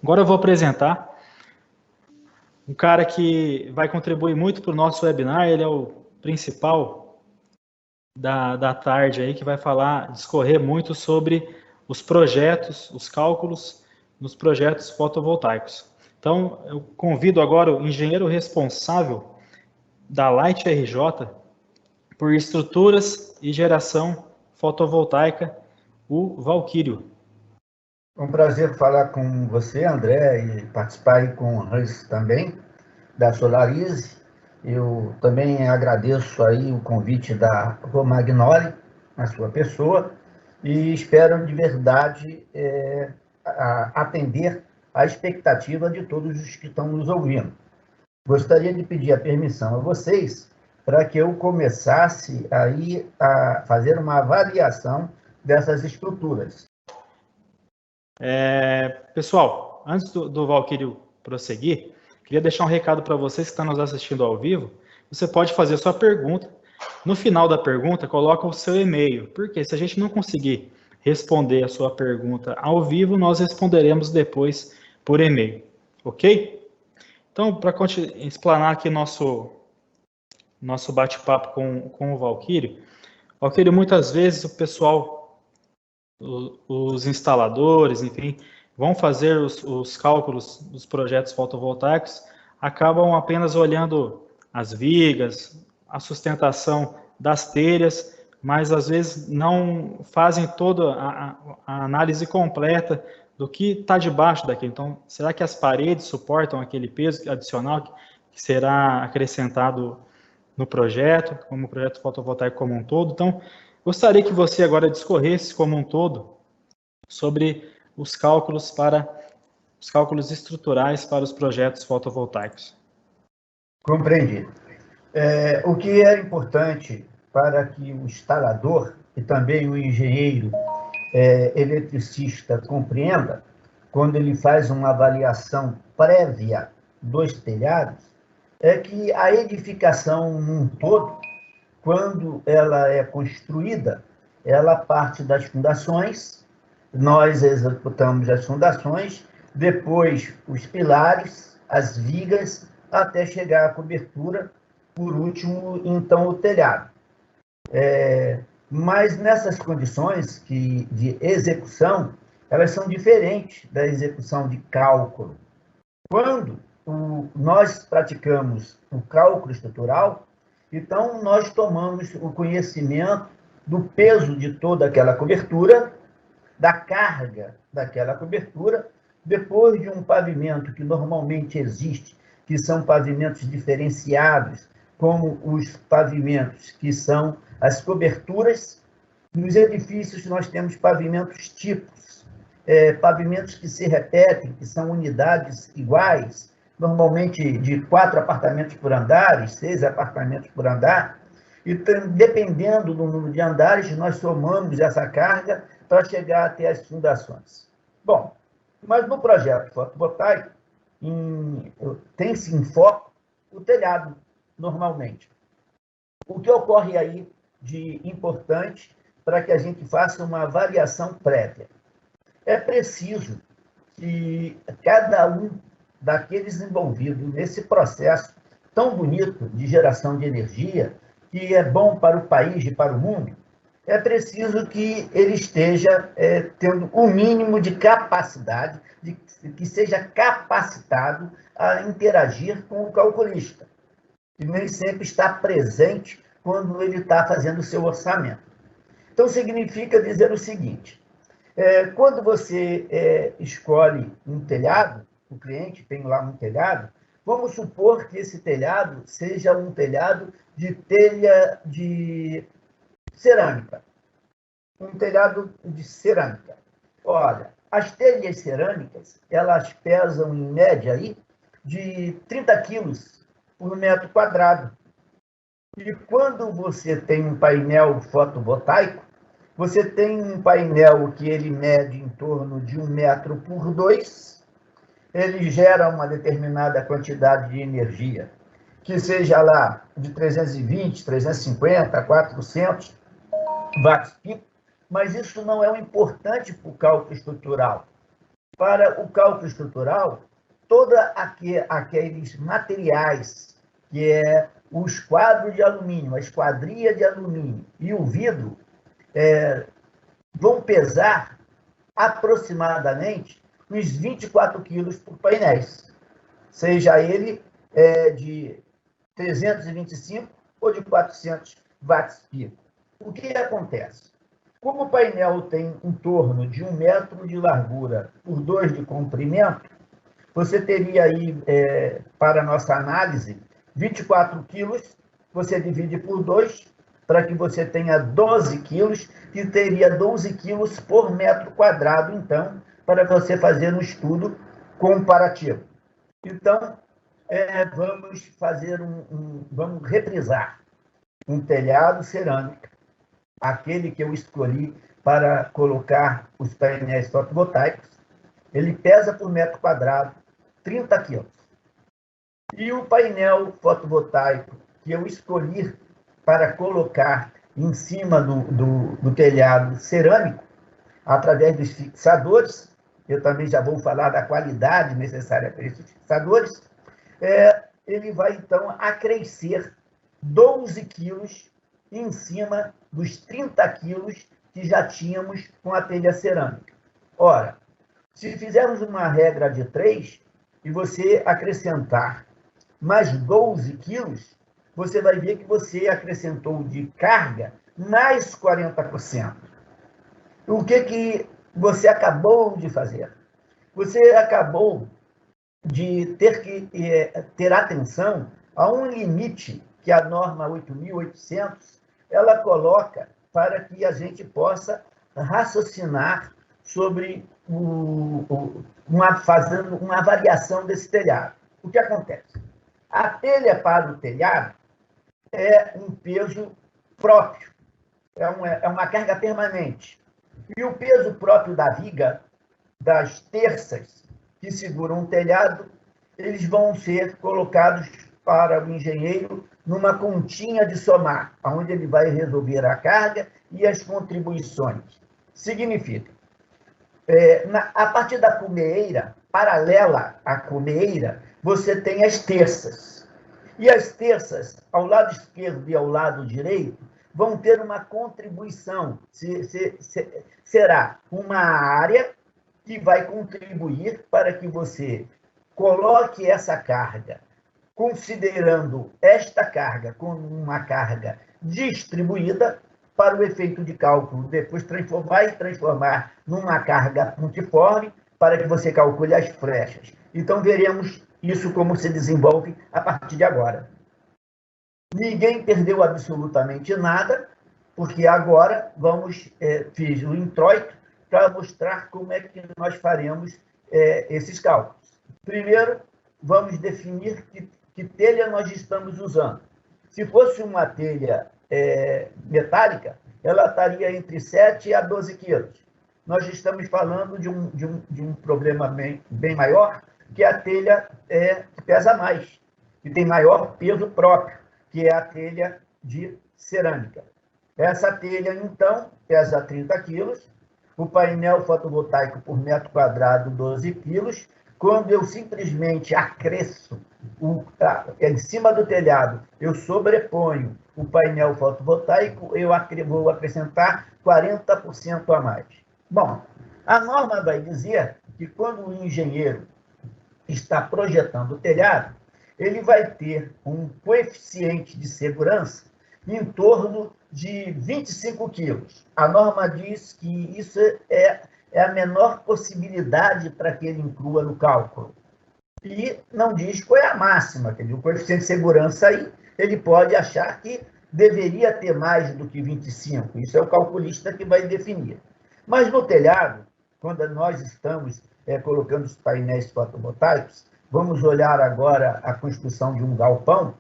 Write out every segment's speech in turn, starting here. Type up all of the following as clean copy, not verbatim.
Agora eu vou apresentar um cara que vai contribuir muito para o nosso webinar. Ele é o principal da tarde aí, que vai discorrer muito sobre os projetos, os cálculos nos projetos fotovoltaicos. Então, eu convido agora o engenheiro responsável da Light RJ por estruturas e geração fotovoltaica, o Valquírio. É um prazer falar com você, André, e participar aí com o Hans também, da Solarize. Eu também agradeço aí o convite da Romagnoli, na sua pessoa, e espero de verdade atender à expectativa de todos os que estão nos ouvindo. Gostaria de pedir a permissão a vocês para que eu começasse aí a fazer uma avaliação dessas estruturas. Pessoal, antes do Valquírio prosseguir, queria deixar um recado para vocês que estão nos assistindo ao vivo. Você pode fazer a sua pergunta. No final da pergunta, coloca o seu e-mail, porque se a gente não conseguir responder a sua pergunta ao vivo, nós responderemos depois por e-mail, ok? Então, para explanar aqui nosso bate-papo com o Valquírio, muitas vezes o pessoal, os instaladores, enfim, vão fazer os cálculos dos projetos fotovoltaicos, acabam apenas olhando as vigas, a sustentação das telhas, mas às vezes não fazem toda a análise completa do que está debaixo daquilo. Então, será que as paredes suportam aquele peso adicional que será acrescentado no projeto, como o projeto fotovoltaico como um todo? Então, gostaria que você agora discorresse como um todo sobre os cálculos estruturais para os projetos fotovoltaicos. Compreendi. O que é importante para que o instalador e também o engenheiro eletricista compreenda, quando ele faz uma avaliação prévia dos telhados, é que a edificação num todo, quando ela é construída, ela parte das fundações, nós executamos as fundações, depois os pilares, as vigas, até chegar à cobertura, por último, então, o telhado. Mas nessas condições de execução, elas são diferentes da execução de cálculo. Quando nós praticamos o cálculo estrutural, então nós tomamos o conhecimento do peso de toda aquela cobertura, da carga daquela cobertura, depois de um pavimento que normalmente existe, que são pavimentos diferenciados, como os pavimentos que são as coberturas. Nos edifícios nós temos pavimentos tipos, pavimentos que se repetem, que são unidades iguais, normalmente de 4 apartamentos por andar, 6 apartamentos por andar, e dependendo do número de andares, nós somamos essa carga para chegar até as fundações. Bom, mas no projeto fotovoltaico, tem-se em foco o telhado, normalmente. O que ocorre aí de importante para que a gente faça uma avaliação prévia? É preciso que cada um daqueles envolvidos nesse processo tão bonito de geração de energia, que é bom para o país e para o mundo, é preciso que ele esteja tendo o mínimo de capacidade, que seja capacitado a interagir com o calculista. E nem sempre está presente quando ele está fazendo o seu orçamento. Então, significa dizer o seguinte: quando você escolhe um telhado, o cliente tem lá um telhado, vamos supor que esse telhado seja um telhado de telha de cerâmica. Um telhado de cerâmica. Olha, as telhas cerâmicas, elas pesam em média aí de 30 quilos por metro quadrado. E quando você tem um painel fotovoltaico, você tem um painel que ele mede em torno de 1 metro por 2, ele gera uma determinada quantidade de energia, que seja lá de 320, 350, 400 watts-pico, mas isso não é o importante para o cálculo estrutural. para o cálculo estrutural, todos aqueles materiais, que é o esquadro de alumínio, a esquadria de alumínio e o vidro, vão pesar aproximadamente uns 24 quilos por painéis, seja ele de 325 ou de 400 watts pico. O que acontece? Como o painel tem em torno de 1 metro de largura por 2 de comprimento, você teria aí, para a nossa análise, 24 quilos, você divide por 2, para que você tenha 12 quilos, que teria 12 quilos por metro quadrado, então, para você fazer um estudo comparativo. Então, vamos fazer vamos reprisar um telhado cerâmico, aquele que eu escolhi para colocar os painéis fotovoltaicos. Ele pesa por metro quadrado 30 quilos. E o painel fotovoltaico que eu escolhi para colocar em cima do telhado cerâmico, através dos fixadores, eu também já vou falar da qualidade necessária para esses fixadores, ele vai, então, acrescer 12 quilos em cima dos 30 quilos que já tínhamos com a telha cerâmica. Ora, se fizermos uma regra de 3 e você acrescentar mais 12 quilos, você vai ver que você acrescentou de carga mais 40%. O que você acabou de fazer? Você acabou de ter que ter atenção a um limite que a norma 8.800 ela coloca para que a gente possa raciocinar sobre fazendo uma avaliação desse telhado. O que acontece? A telha para o telhado é um peso próprio, é uma carga permanente. E o peso próprio da viga, das terças que seguram o telhado, eles vão ser colocados para o engenheiro numa continha de somar, onde ele vai resolver a carga e as contribuições. Significa, a partir da cumeeira, paralela à cumeeira, você tem as terças. E as terças, ao lado esquerdo e ao lado direito, vão ter uma contribuição. Será uma área que vai contribuir para que você coloque essa carga, considerando esta carga como uma carga distribuída, para o efeito de cálculo, depois transformar numa carga pontiforme, para que você calcule as flechas. Então, veremos isso como se desenvolve a partir de agora. Ninguém perdeu absolutamente nada, porque agora fiz o introito para mostrar como é que nós faremos esses cálculos. Primeiro, vamos definir que telha nós estamos usando. Se fosse uma telha metálica, ela estaria entre 7 a 12 quilos. Nós estamos falando de um problema bem maior, que a telha que pesa mais, que tem maior peso próprio, que é a telha de cerâmica. Essa telha, então, pesa 30 quilos, o painel fotovoltaico por metro quadrado, 12 quilos. Quando eu simplesmente acresço em cima do telhado, eu sobreponho o painel fotovoltaico, eu vou acrescentar 40% a mais. Bom, a norma vai dizer que quando o engenheiro está projetando o telhado, ele vai ter um coeficiente de segurança em torno de 25 quilos. A norma diz que isso é a menor possibilidade para que ele inclua no cálculo. E não diz qual é a máxima, quer dizer, o coeficiente de segurança aí, ele pode achar que deveria ter mais do que 25. Isso é o calculista que vai definir. Mas no telhado, quando nós estamos colocando os painéis fotovoltaicos, vamos olhar agora a construção de um galpão.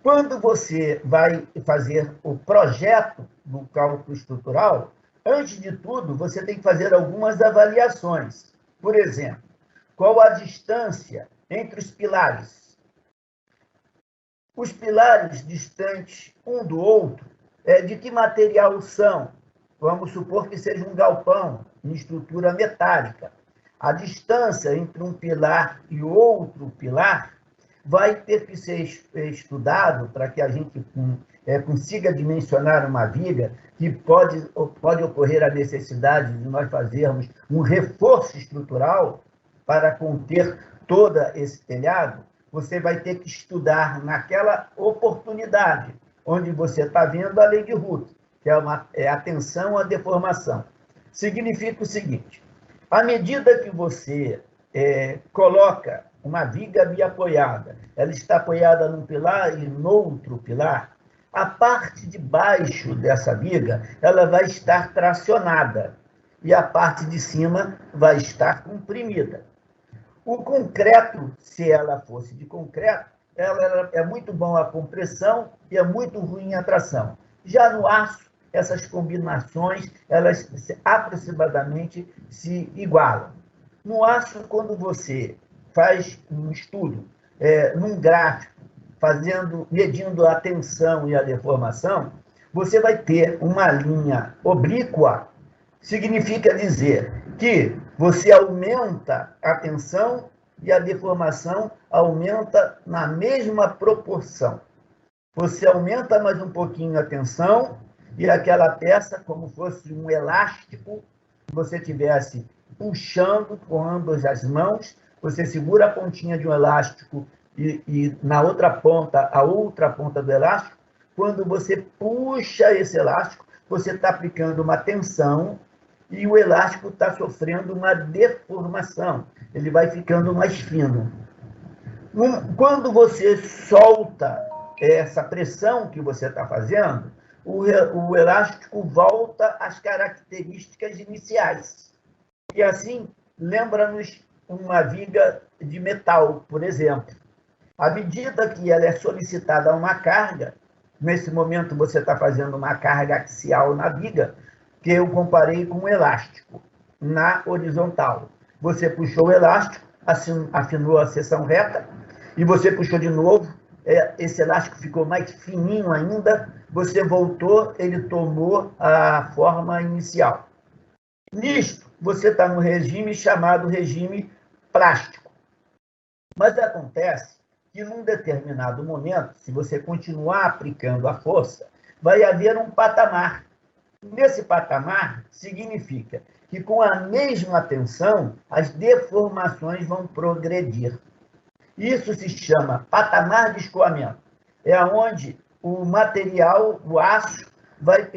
Quando você vai fazer o projeto do cálculo estrutural, antes de tudo, você tem que fazer algumas avaliações. Por exemplo, qual a distância entre os pilares? Os pilares distantes um do outro, de que material são? Vamos supor que seja um galpão em estrutura metálica. a distância entre um pilar e outro pilar vai ter que ser estudado para que a gente consiga dimensionar uma viga, que pode ocorrer a necessidade de nós fazermos um reforço estrutural para conter todo esse telhado. Você vai ter que estudar naquela oportunidade, onde você está vendo a lei de Hooke, que é a tensão à deformação. Significa o seguinte: à medida que você coloca uma viga biapoiada, ela está apoiada num pilar e no outro pilar, a parte de baixo dessa viga ela vai estar tracionada e a parte de cima vai estar comprimida. O concreto, se ela fosse de concreto, ela é muito bom a compressão e é muito ruim a tração. Já no aço, essas combinações, elas aproximadamente se igualam. No aço, quando você faz um estudo num gráfico, medindo a tensão e a deformação, você vai ter uma linha oblíqua, significa dizer que você aumenta a tensão e a deformação aumenta na mesma proporção. Você aumenta mais um pouquinho a tensão e aquela peça, como fosse um elástico, se você estivesse puxando com ambas as mãos, você segura a pontinha de um elástico e na outra ponta, a outra ponta do elástico. Quando você puxa esse elástico, você está aplicando uma tensão e o elástico está sofrendo uma deformação. Ele vai ficando mais fino. Quando você solta essa pressão que você está fazendo, o elástico volta às características iniciais. E assim, lembra-nos uma viga de metal, por exemplo. À medida que ela é solicitada uma carga, nesse momento você está fazendo uma carga axial na viga, que eu comparei com um elástico na horizontal. Você puxou o elástico, afinou a seção reta, e você puxou de novo, esse elástico ficou mais fininho ainda, você voltou, ele tomou a forma inicial. Nisto, você está no regime chamado regime plástico. Mas acontece que, num determinado momento, se você continuar aplicando a força, vai haver um patamar. Nesse patamar, significa que, com a mesma tensão, as deformações vão progredir. Isso se chama patamar de escoamento. É onde o material, o aço, vai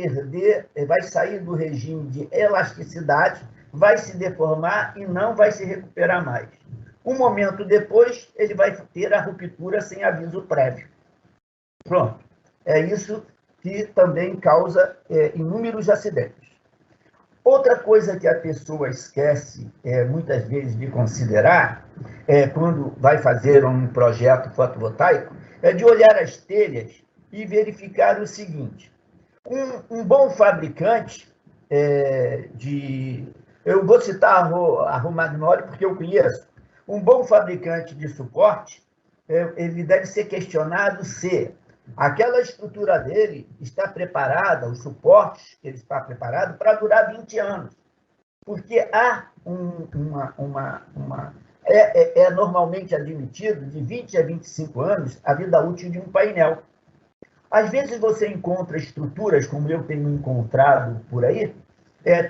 sair do regime de elasticidade, vai se deformar e não vai se recuperar mais. Um momento depois, ele vai ter a ruptura sem aviso prévio. Pronto. É isso que também causa inúmeros acidentes. Outra coisa que a pessoa esquece, muitas vezes, de considerar, quando vai fazer um projeto fotovoltaico, é de olhar as telhas e verificar o seguinte: um bom fabricante eu vou citar a Romagnoli porque eu conheço. Um bom fabricante de suporte, ele deve ser questionado se aquela estrutura dele está preparada, os suportes que ele está preparado para durar 20 anos. Porque há normalmente admitido de 20 a 25 anos a vida útil de um painel. Às vezes você encontra estruturas, como eu tenho encontrado por aí,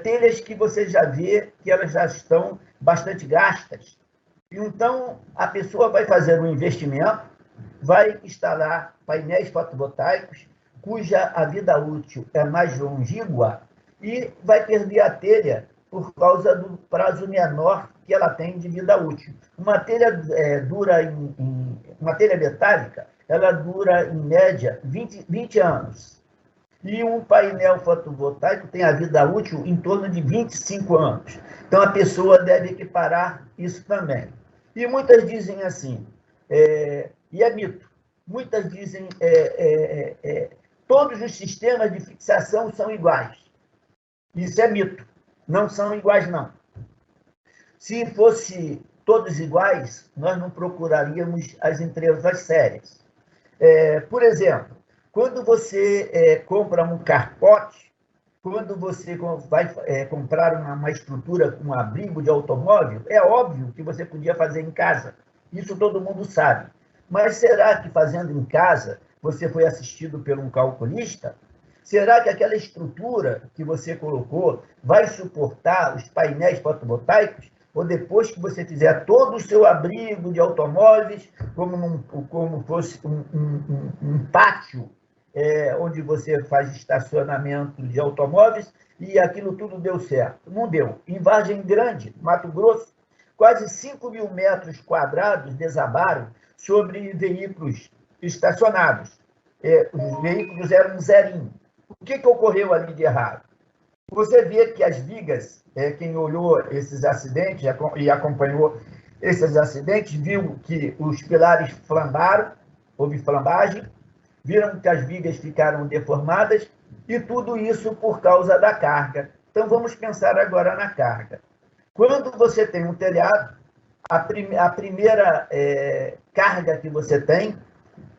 telhas que você já vê que elas já estão bastante gastas. Então, a pessoa vai fazer um investimento, vai instalar painéis fotovoltaicos, cuja a vida útil é mais longínqua, e vai perder a telha por causa do prazo menor que ela tem de vida útil. Uma telha uma telha metálica, ela dura, em média, 20 anos. E um painel fotovoltaico tem a vida útil em torno de 25 anos. Então, a pessoa deve equiparar isso também. E muitas dizem assim, e é mito, muitas dizem todos os sistemas de fixação são iguais. Isso é mito, não são iguais, não. Se fosse todos iguais, nós não procuraríamos as empresas sérias. Por exemplo, quando você compra um carpote, quando você vai comprar uma estrutura, um abrigo de automóvel, é óbvio que você podia fazer em casa. Isso todo mundo sabe. Mas será que fazendo em casa você foi assistido por um calculista? Será que aquela estrutura que você colocou vai suportar os painéis fotovoltaicos? Ou depois que você fizer todo o seu abrigo de automóveis, como fosse um pátio, onde você faz estacionamento de automóveis, e aquilo tudo deu certo? Não deu. Em Vargem Grande, Mato Grosso, quase 5.000 metros quadrados desabaram sobre veículos estacionados. Os veículos eram zerinho. O que ocorreu ali de errado? Você vê que as vigas, quem olhou esses acidentes e acompanhou esses acidentes, viu que os pilares flambaram, houve flambagem, viram que as vigas ficaram deformadas, e tudo isso por causa da carga. Então, vamos pensar agora na carga. Quando você tem um telhado, a primeira carga que você tem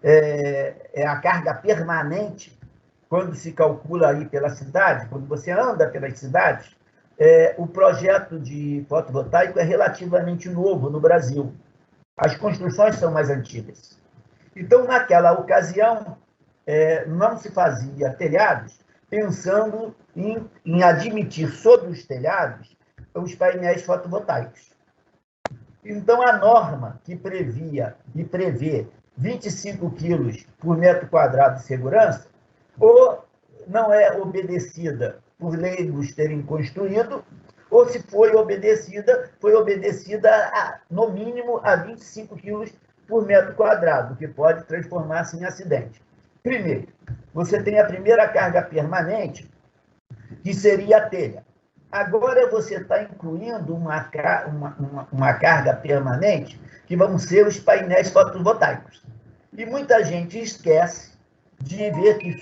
é a carga permanente, quando se calcula aí pela cidade, quando você anda pelas cidades, o projeto de fotovoltaico é relativamente novo no Brasil. As construções são mais antigas. Então, naquela ocasião, não se fazia telhados pensando em admitir sobre os telhados os painéis fotovoltaicos. Então, a norma que previa e prevê 25 quilos por metro quadrado de segurança, ou não é obedecida por leigos terem construído, ou se foi obedecida no mínimo a 25 quilos por metro quadrado, que pode transformar-se em acidente. Primeiro, você tem a primeira carga permanente, que seria a telha. Agora você está incluindo uma carga permanente, que vão ser os painéis fotovoltaicos. E muita gente esquece de ver que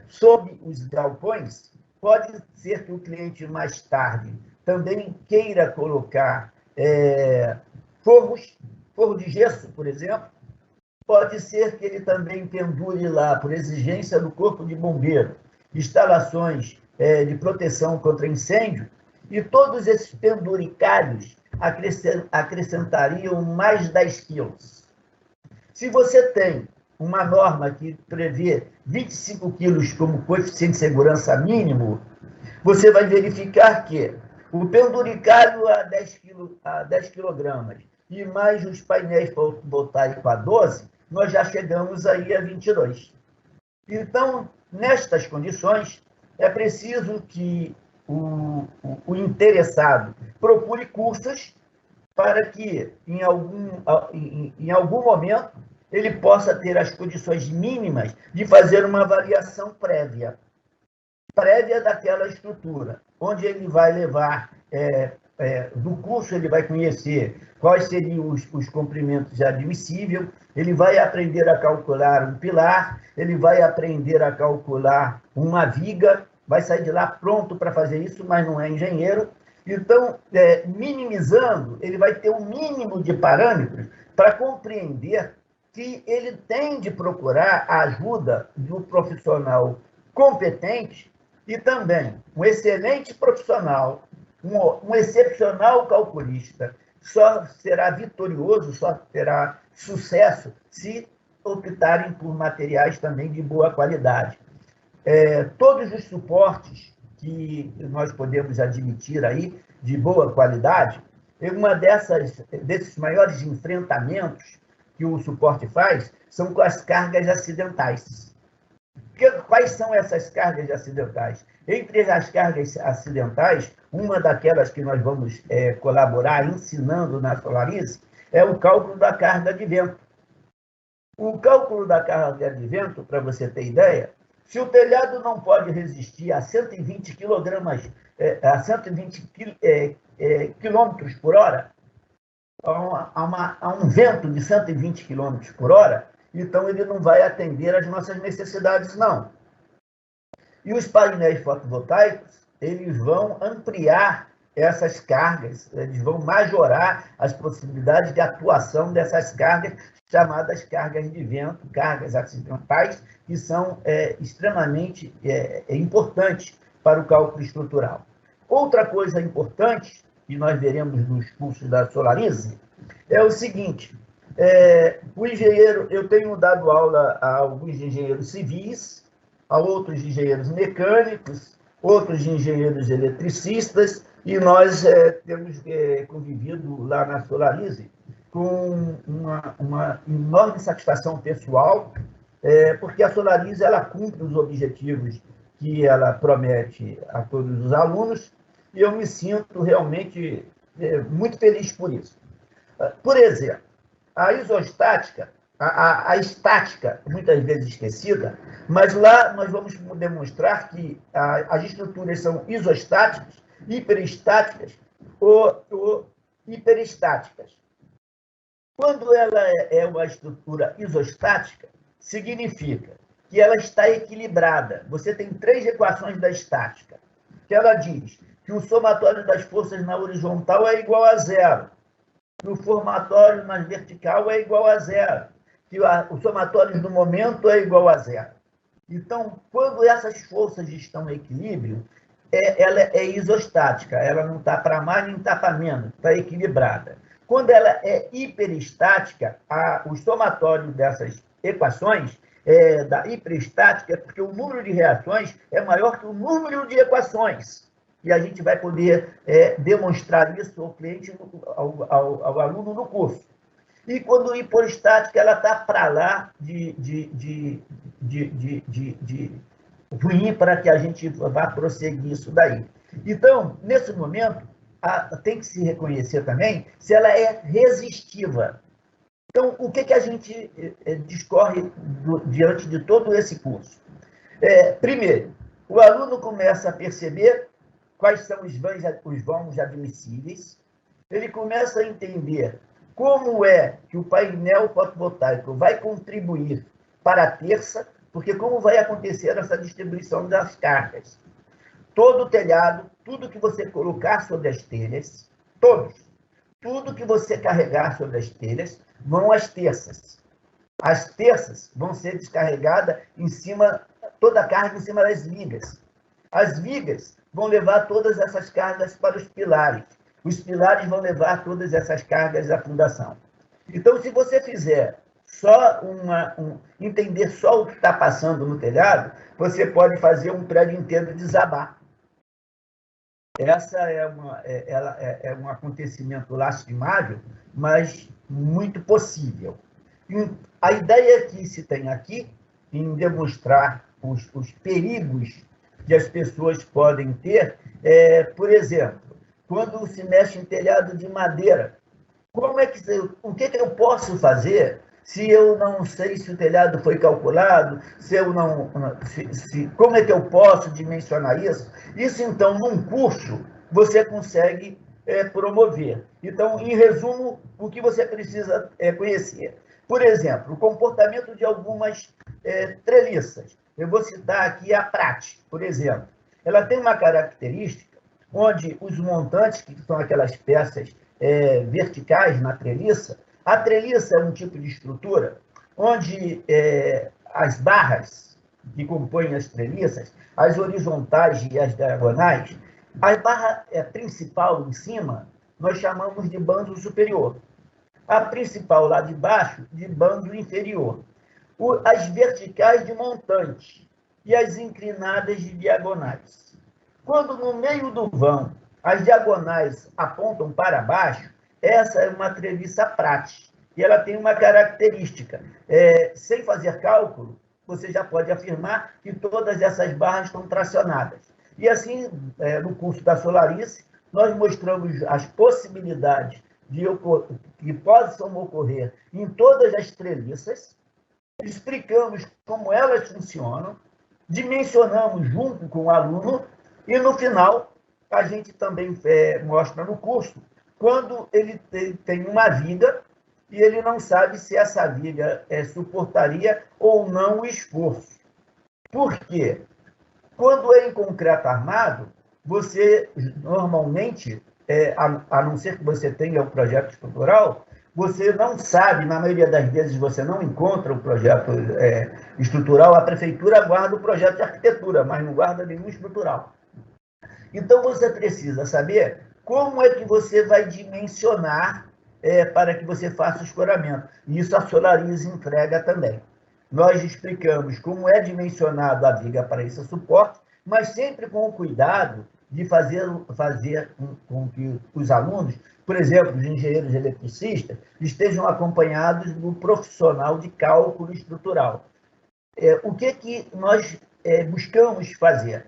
sob os galpões, pode ser que o cliente mais tarde também queira colocar forro de gesso, por exemplo. Pode ser que ele também pendure lá, por exigência do Corpo de Bombeiro, instalações de proteção contra incêndio, e todos esses penduricários acrescentariam mais 10 quilos. Se você tem uma norma que prevê 25 quilos como coeficiente de segurança mínimo, você vai verificar que o penduricário a 10 quilogramas e mais os painéis fotovoltaicos a 12, nós já chegamos aí a 22. Então, nestas condições, é preciso que o interessado procure cursos para que, em algum momento, ele possa ter as condições mínimas de fazer uma avaliação prévia daquela estrutura, onde ele vai levar, do curso ele vai conhecer quais seriam os comprimentos admissíveis, ele vai aprender a calcular um pilar, ele vai aprender a calcular uma viga, vai sair de lá pronto para fazer isso, mas não é engenheiro. Então, minimizando, ele vai ter um mínimo de parâmetros para compreender que ele tem de procurar a ajuda do profissional competente e também um excelente profissional, um excepcional calculista. Só será vitorioso, só terá sucesso se optarem por materiais também de boa qualidade. Todos os suportes que nós podemos admitir aí, de boa qualidade, desses maiores enfrentamentos que o suporte faz, são com as cargas acidentais. Quais são essas cargas acidentais? Entre as cargas acidentais, uma daquelas que nós vamos colaborar ensinando na Solarize é o cálculo da carga de vento. O cálculo da carga de vento, para você ter ideia, se o telhado não pode resistir a 120 km por hora, a um vento de 120 km por hora, então ele não vai atender às nossas necessidades, não. E os painéis fotovoltaicos, eles vão ampliar essas cargas, eles vão majorar as possibilidades de atuação dessas cargas, chamadas cargas de vento, cargas acidentais, que são extremamente importantes para o cálculo estrutural. Outra coisa importante, que nós veremos nos cursos da Solarize, é o seguinte, o engenheiro, eu tenho dado aula a alguns engenheiros civis, a outros engenheiros mecânicos, outros engenheiros eletricistas, e nós temos convivido lá na Solarize com uma enorme satisfação pessoal, porque a Solarize ela cumpre os objetivos que ela promete a todos os alunos, e eu me sinto realmente muito feliz por isso. Por exemplo, a isostática, a estática, muitas vezes esquecida, mas lá nós vamos demonstrar que as estruturas são isostáticas, hiperestáticas ou hiperestáticas. Quando ela é uma estrutura isostática, significa que ela está equilibrada. Você tem 3 equações da estática, que ela diz que o somatório das forças na horizontal é igual a 0, que o somatório na vertical é igual a 0, que o somatório do momento é igual a 0. Então, quando essas forças estão em equilíbrio, ela é isostática, ela não está para mais nem está para menos, está equilibrada. Quando ela é hiperestática, o somatório dessas equações da hiperestática é porque o número de reações é maior que o número de equações. E a gente vai poder demonstrar isso ao cliente, ao aluno no curso. E quando hiperestática, ela está para lá de ruim para que a gente vá prosseguir isso daí. Então, nesse momento, tem que se reconhecer também se ela é resistiva. Então, o que a gente discorre diante de todo esse curso? Primeiro, o aluno começa a perceber quais são os vãos admissíveis, ele começa a entender como é que o painel fotovoltaico vai contribuir para a terça, porque como vai acontecer essa distribuição das cargas. Todo o telhado, tudo que você colocar sobre as telhas, tudo que você carregar sobre as telhas, vão às terças. As terças vão ser descarregadas em cima, toda a carga em cima das vigas. As vigas vão levar todas essas cargas para os pilares. Os pilares vão levar todas essas cargas à fundação. Então, se você fizer só entender só o que está passando no telhado, você pode fazer um prédio inteiro desabar. Essa é um acontecimento lastimável, mas muito possível. E a ideia que se tem aqui, em demonstrar os perigos que as pessoas podem ter, por exemplo, quando se mexe em telhado de madeira, o que eu posso fazer se eu não sei se o telhado foi calculado, como é que eu posso dimensionar isso? Isso, então, num curso, você consegue promover. Então, em resumo, o que você precisa conhecer? Por exemplo, o comportamento de algumas treliças. Eu vou citar aqui a Prate, por exemplo. Ela tem uma característica onde os montantes, que são aquelas peças verticais na treliça, a treliça é um tipo de estrutura onde as barras que compõem as treliças, as horizontais e as diagonais, a barra principal em cima, nós chamamos de bando superior. A principal lá de baixo, de bando inferior. As verticais de montante e as inclinadas de diagonais. Quando no meio do vão as diagonais apontam para baixo, essa é uma treliça Prate. E ela tem uma característica. Sem fazer cálculo, você já pode afirmar que todas essas barras estão tracionadas. E assim, no curso da Solarize, nós mostramos as possibilidades que possam ocorrer em todas as treliças, explicamos como elas funcionam, dimensionamos junto com o aluno e, no final, a gente também mostra no curso quando ele tem uma viga e ele não sabe se essa viga suportaria ou não o esforço. Por quê? Quando é em concreto armado, você normalmente, a não ser que você tenha um projeto estrutural, você não sabe, na maioria das vezes você não encontra o projeto estrutural, a prefeitura guarda o projeto de arquitetura, mas não guarda nenhum estrutural. Então, você precisa saber como é que você vai dimensionar para que você faça o escoramento. E isso a Solarize entrega também. Nós explicamos como é dimensionado a viga para esse suporte, mas sempre com o cuidado de fazer com que os alunos, por exemplo, os engenheiros eletricistas, estejam acompanhados do profissional de cálculo estrutural. O que nós buscamos fazer?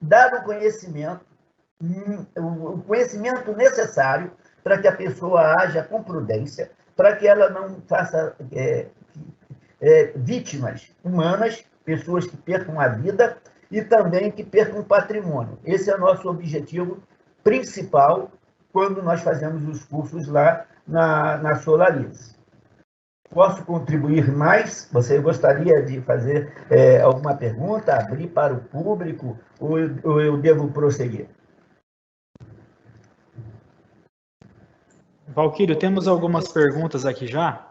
Dar o conhecimento necessário para que a pessoa haja com prudência, para que ela não faça vítimas humanas, pessoas que percam a vida e também que percam o patrimônio. Esse é o nosso objetivo principal quando nós fazemos os cursos lá na Solarize. Posso contribuir mais? Você gostaria de fazer alguma pergunta, abrir para o público, ou eu devo prosseguir? Valquírio, temos algumas perguntas aqui já.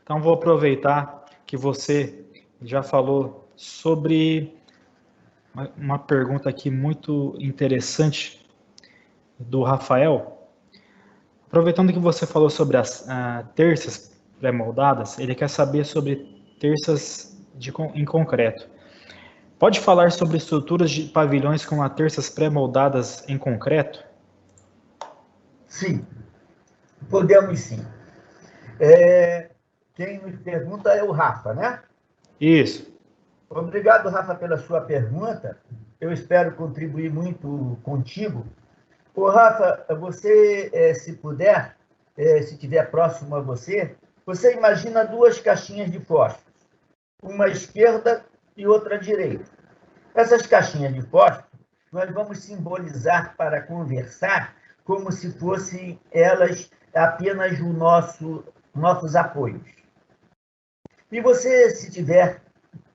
Então, vou aproveitar que você já falou sobre uma pergunta aqui muito interessante do Rafael. Aproveitando que você falou sobre as terças pré-moldadas, ele quer saber sobre terças em concreto. Pode falar sobre estruturas de pavilhões com terças pré-moldadas em concreto? Sim, podemos sim. Quem nos pergunta é o Rafa, né? Isso. Obrigado, Rafa, pela sua pergunta. Eu espero contribuir muito contigo. Ô, Rafa, você, se puder, se estiver próximo a você imagina duas caixinhas de fósforo, uma à esquerda e outra à direita. Essas caixinhas de fósforo, nós vamos simbolizar para conversar como se fossem elas apenas nossos apoios. E você, se estiver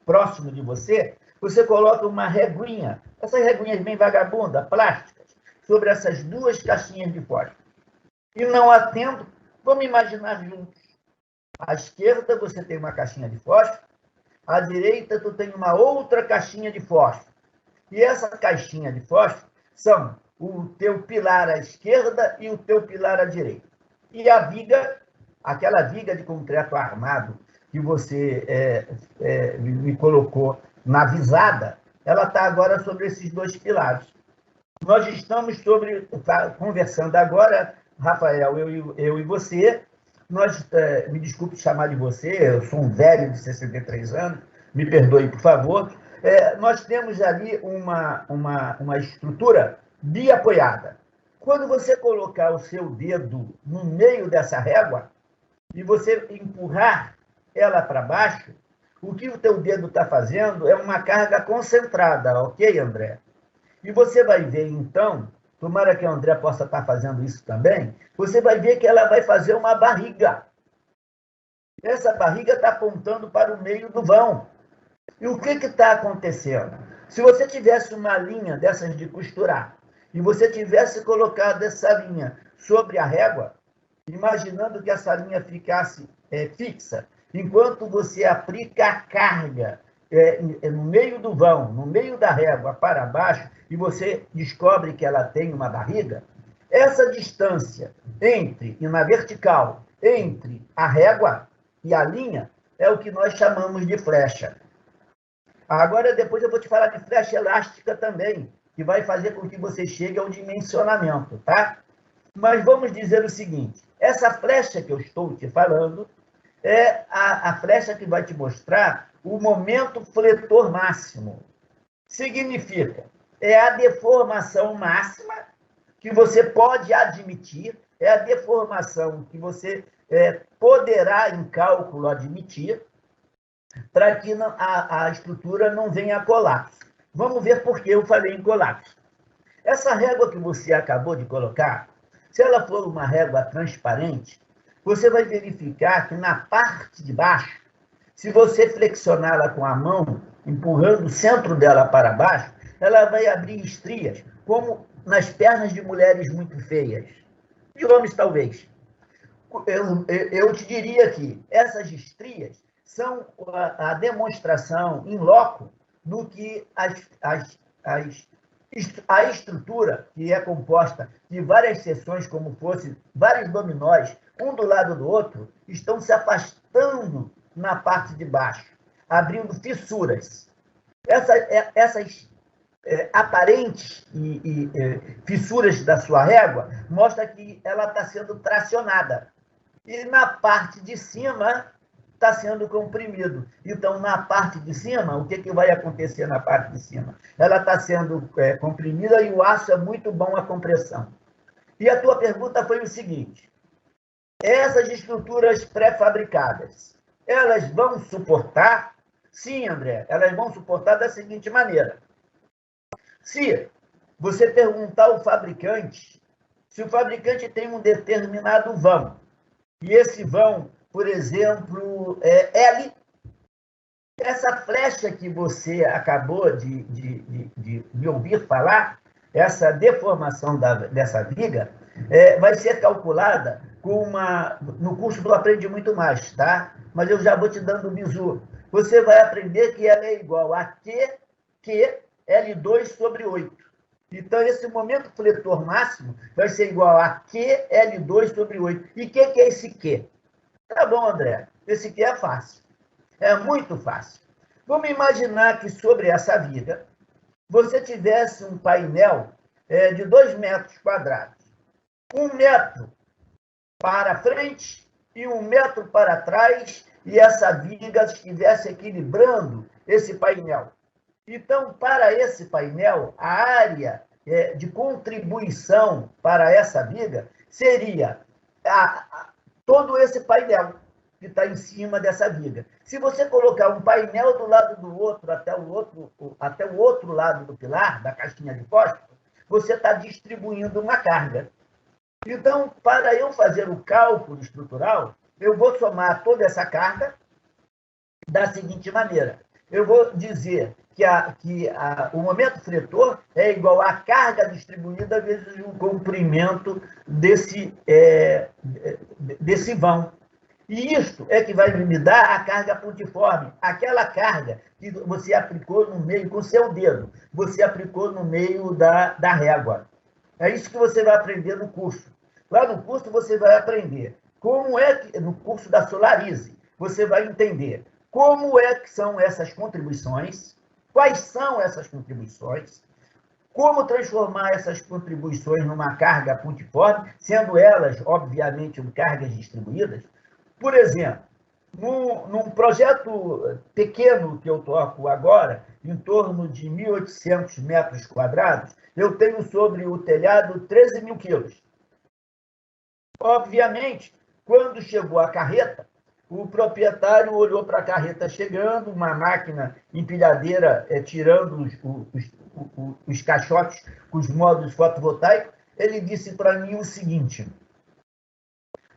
próximo de você coloca uma reguinha, essas reguinhas bem vagabundas, plásticas, sobre essas duas caixinhas de fósforo. E não atendo, vamos imaginar juntos. À esquerda você tem uma caixinha de fósforo, à direita tu tem uma outra caixinha de fósforo. E essa caixinha de fósforo são o teu pilar à esquerda e o teu pilar à direita. E a viga, aquela viga de concreto armado que você me colocou na visada, ela está agora sobre esses dois pilares. Nós estamos conversando agora, Rafael, eu e você. Me desculpe chamar de você, eu sou um velho de 63 anos, me perdoe, por favor. Nós temos ali uma estrutura biapoiada. Quando você colocar o seu dedo no meio dessa régua e você empurrar ela para baixo, o que o teu dedo está fazendo é uma carga concentrada, ok, André? E você vai ver, então, tomara que o André possa estar fazendo isso também, você vai ver que ela vai fazer uma barriga. Essa barriga está apontando para o meio do vão. E o que está acontecendo? Se você tivesse uma linha dessas de costurar, e você tivesse colocado essa linha sobre a régua, imaginando que essa linha ficasse fixa, enquanto você aplica a carga no meio do vão, no meio da régua para baixo, e você descobre que ela tem uma barriga, essa distância e na vertical, entre a régua e a linha, é o que nós chamamos de flecha. Agora, depois eu vou te falar de flecha elástica também, que vai fazer com que você chegue ao dimensionamento, tá? Mas vamos dizer o seguinte, essa flecha que eu estou te falando é a flecha que vai te mostrar o momento fletor máximo. Significa, é a deformação máxima que você pode admitir, é a deformação que você poderá, em cálculo, admitir, para que a estrutura não venha a colapso. Vamos ver por que eu falei em colapso. Essa régua que você acabou de colocar, se ela for uma régua transparente, você vai verificar que na parte de baixo, se você flexioná-la com a mão, empurrando o centro dela para baixo, ela vai abrir estrias, como nas pernas de mulheres muito feias. De homens, talvez. Eu te diria que essas estrias são a demonstração in loco do que as A estrutura, que é composta de várias seções, como fossem vários dominós, um do lado do outro, estão se afastando na parte de baixo, abrindo fissuras. Essas aparentes fissuras da sua régua mostram que ela está sendo tracionada. E na parte de cima está sendo comprimido. Então, na parte de cima, o que vai acontecer na parte de cima? Ela está sendo comprimida e o aço é muito bom a compressão. E a tua pergunta foi o seguinte: essas estruturas pré-fabricadas, elas vão suportar? Sim, André, elas vão suportar da seguinte maneira. Se você perguntar ao fabricante, se o fabricante tem um determinado vão, e esse vão, por exemplo, L, essa flecha que você acabou de me ouvir falar, essa deformação dessa viga, vai ser calculada no curso do Aprende Muito Mais, tá? Mas eu já vou te dando o bizu. Você vai aprender que ela é igual a QL2 sobre 8. Então, esse momento fletor máximo vai ser igual a QL2 sobre 8. E o que é esse Q? Tá bom, André. Esse Q é fácil. É muito fácil. Vamos imaginar que sobre essa viga você tivesse um painel de 2 metros quadrados. 1 metro para frente e 1 metro para trás, e essa viga estivesse equilibrando esse painel. Então, para esse painel, a área de contribuição para essa viga seria todo esse painel que está em cima dessa viga. Se você colocar um painel do lado do outro até o outro lado do pilar, da caixinha de fósforo, você está distribuindo uma carga. Então, para eu fazer o cálculo estrutural, eu vou somar toda essa carga da seguinte maneira. Eu vou dizer que o momento fletor é igual à carga distribuída vezes o comprimento desse vão. E isto é que vai me dar a carga pontiforme, aquela carga que você aplicou no meio, com o seu dedo, você aplicou no meio da régua. É isso que você vai aprender no curso. Lá no curso você vai aprender como é que, no curso da Solarize, você vai entender como é que são essas contribuições, quais são essas contribuições, como transformar essas contribuições numa carga pontiforme, sendo elas, obviamente, cargas distribuídas. Por exemplo, num projeto pequeno que eu toco agora, em torno de 1.800 metros quadrados, eu tenho sobre o telhado 13 mil quilos. Obviamente, quando chegou a carreta, o proprietário olhou para a carreta chegando, uma máquina empilhadeira tirando os caixotes com os módulos fotovoltaicos, ele disse para mim o seguinte: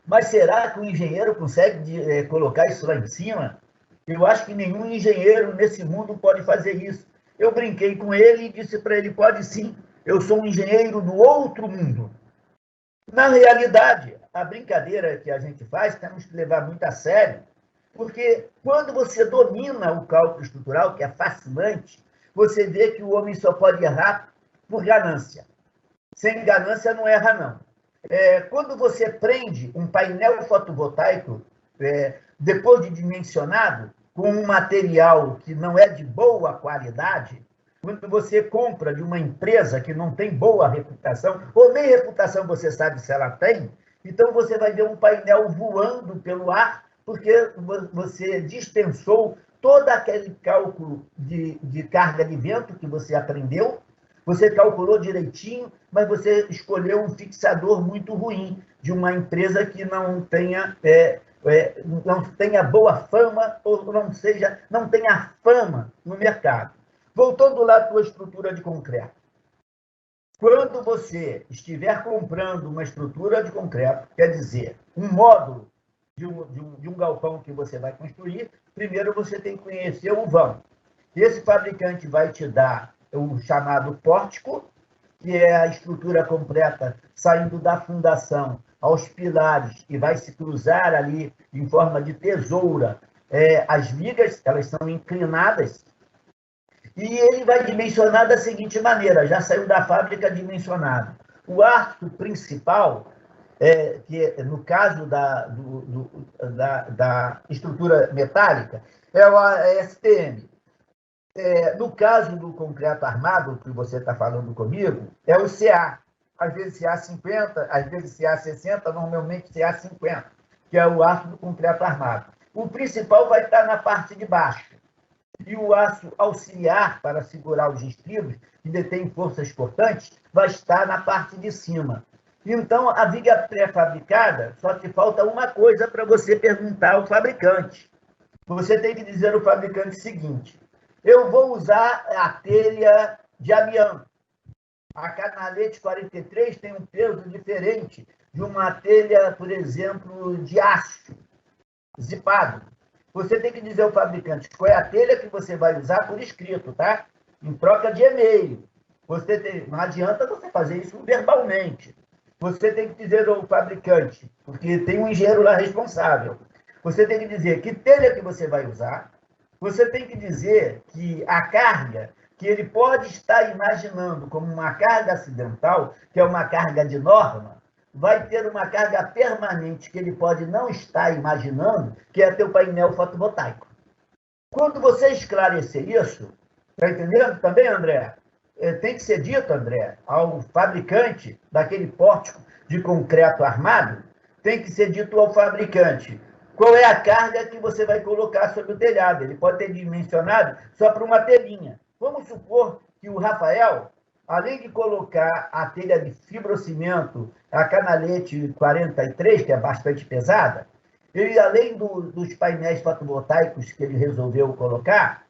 mas será que o engenheiro consegue colocar isso lá em cima? Eu acho que nenhum engenheiro nesse mundo pode fazer isso. Eu brinquei com ele e disse para ele: pode sim, eu sou um engenheiro do outro mundo. Na realidade, a brincadeira que a gente faz, temos que levar muito a sério, porque quando você domina o cálculo estrutural, que é fascinante, você vê que o homem só pode errar por ganância. Sem ganância não erra, não. Quando você prende um painel fotovoltaico, depois de dimensionado, com um material que não é de boa qualidade, quando você compra de uma empresa que não tem boa reputação, ou nem reputação você sabe se ela tem, então você vai ver um painel voando pelo ar, porque você dispensou todo aquele cálculo de carga de vento que você aprendeu, você calculou direitinho, mas você escolheu um fixador muito ruim, de uma empresa que não tenha boa fama, ou não tenha fama no mercado. Voltando lá para a estrutura de concreto. Quando você estiver comprando uma estrutura de concreto, quer dizer, um módulo de um galpão que você vai construir, primeiro você tem que conhecer o vão. Esse fabricante vai te dar o chamado pórtico, que é a estrutura completa saindo da fundação aos pilares e vai se cruzar ali em forma de tesoura. As vigas, elas são inclinadas, E ele vai dimensionar da seguinte maneira, já saiu da fábrica dimensionado. O arco principal, que no caso da estrutura metálica, é o STM. No caso do concreto armado, que você está falando comigo, é o CA. Às vezes CA50, às vezes CA60, normalmente CA50, que é o aço do concreto armado. O principal vai estar na parte de baixo. E o aço auxiliar para segurar os estribos, que detém forças cortantes, vai estar na parte de cima. Então, a viga pré-fabricada, só te falta uma coisa para você perguntar ao fabricante. Você tem que dizer ao fabricante o seguinte: eu vou usar a telha de amianto. A canalete 43 tem um peso diferente de uma telha, por exemplo, de aço, zipado. Você tem que dizer ao fabricante qual é a telha que você vai usar por escrito, tá? Em troca de e-mail. Não adianta você fazer isso verbalmente. Você tem que dizer ao fabricante, porque tem um engenheiro lá responsável. Você tem que dizer que telha que você vai usar. Você tem que dizer que a carga que ele pode estar imaginando como uma carga acidental, que é uma carga de norma, vai ter uma carga permanente que ele pode não estar imaginando, que é teu painel fotovoltaico. Quando você esclarecer isso, está entendendo também, André? Tem que ser dito, André, ao fabricante daquele pórtico de concreto armado, tem que ser dito ao fabricante qual é a carga que você vai colocar sobre o telhado. Ele pode ter dimensionado só para uma telhinha. Vamos supor que o Rafael, além de colocar a telha de fibrocimento, a canalete 43, que é bastante pesada, ele, além dos painéis fotovoltaicos que ele resolveu colocar,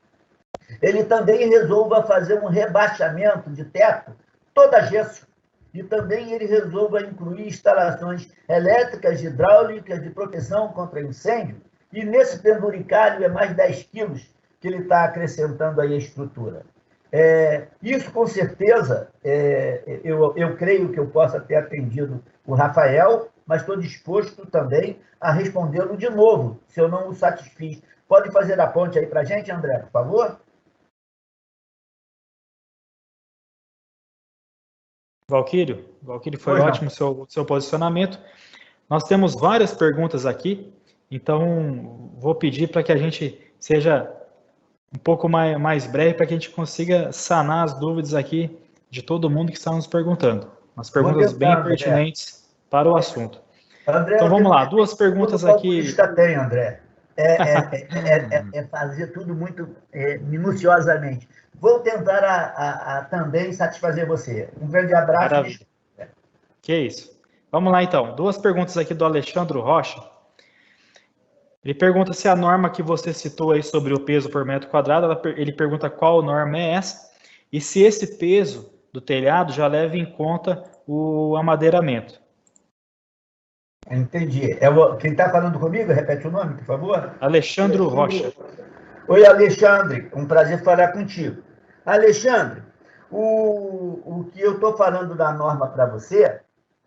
ele também resolva fazer um rebaixamento de teto, toda gesso, e também ele resolva incluir instalações elétricas, hidráulicas, de proteção contra incêndio, e nesse penduricalho é mais 10 quilos que ele está acrescentando aí a estrutura. Isso, com certeza, eu creio que eu possa ter atendido o Rafael, mas estou disposto também a respondê-lo de novo, se eu não o satisfiz. Pode fazer a ponte aí para a gente, André, por favor? Valquírio, foi ótimo o seu posicionamento. Nós temos várias perguntas aqui, então vou pedir para que a gente seja um pouco mais breve, para que a gente consiga sanar as dúvidas aqui de todo mundo que está nos perguntando. Umas perguntas bem pertinentes para o assunto. André, então vamos lá, duas perguntas aqui. Tem, André. Fazer tudo muito minuciosamente. Vou tentar também satisfazer você. Um grande abraço. Maravilha. Que isso. Vamos lá, então. Duas perguntas aqui do Alexandre Rocha. Ele pergunta se a norma que você citou aí sobre o peso por metro quadrado, ele pergunta qual norma é essa, e se esse peso do telhado já leva em conta o amadeiramento. Entendi. Quem está falando comigo, repete o nome, por favor. Alexandre Rocha. Oi, Alexandre. Um prazer falar contigo. Alexandre, o que eu estou falando da norma para você,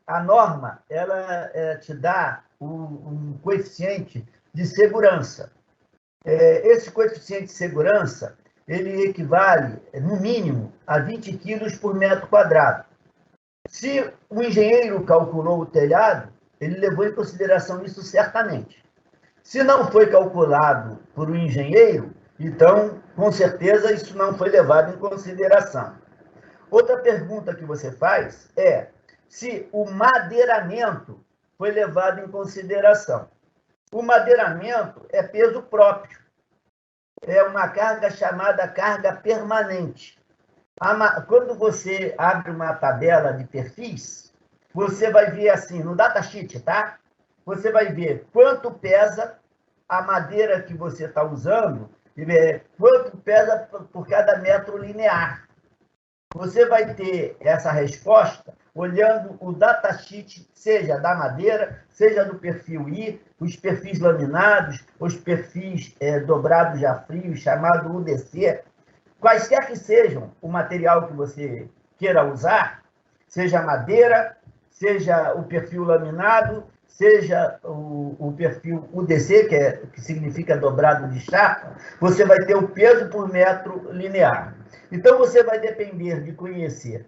a norma, ela te dá um coeficiente de segurança. Esse coeficiente de segurança, ele equivale, no mínimo, a 20 quilos por metro quadrado. Se o engenheiro calculou o telhado, ele levou em consideração isso certamente. Se não foi calculado por um engenheiro, então, com certeza, isso não foi levado em consideração. Outra pergunta que você faz é se o madeiramento foi levado em consideração. O madeiramento é peso próprio. É uma carga chamada carga permanente. Quando você abre uma tabela de perfis, você vai ver assim, no datasheet, tá? Você vai ver quanto pesa a madeira que você está usando, quanto pesa por cada metro linear. Você vai ter essa resposta olhando o datasheet, seja da madeira, seja do perfil I, os perfis laminados, os perfis dobrados a frio, chamado UDC, quaisquer que sejam o material que você queira usar, seja madeira, seja o perfil laminado, seja o perfil UDC, que significa dobrado de chapa, você vai ter o peso por metro linear. Então, você vai depender de conhecer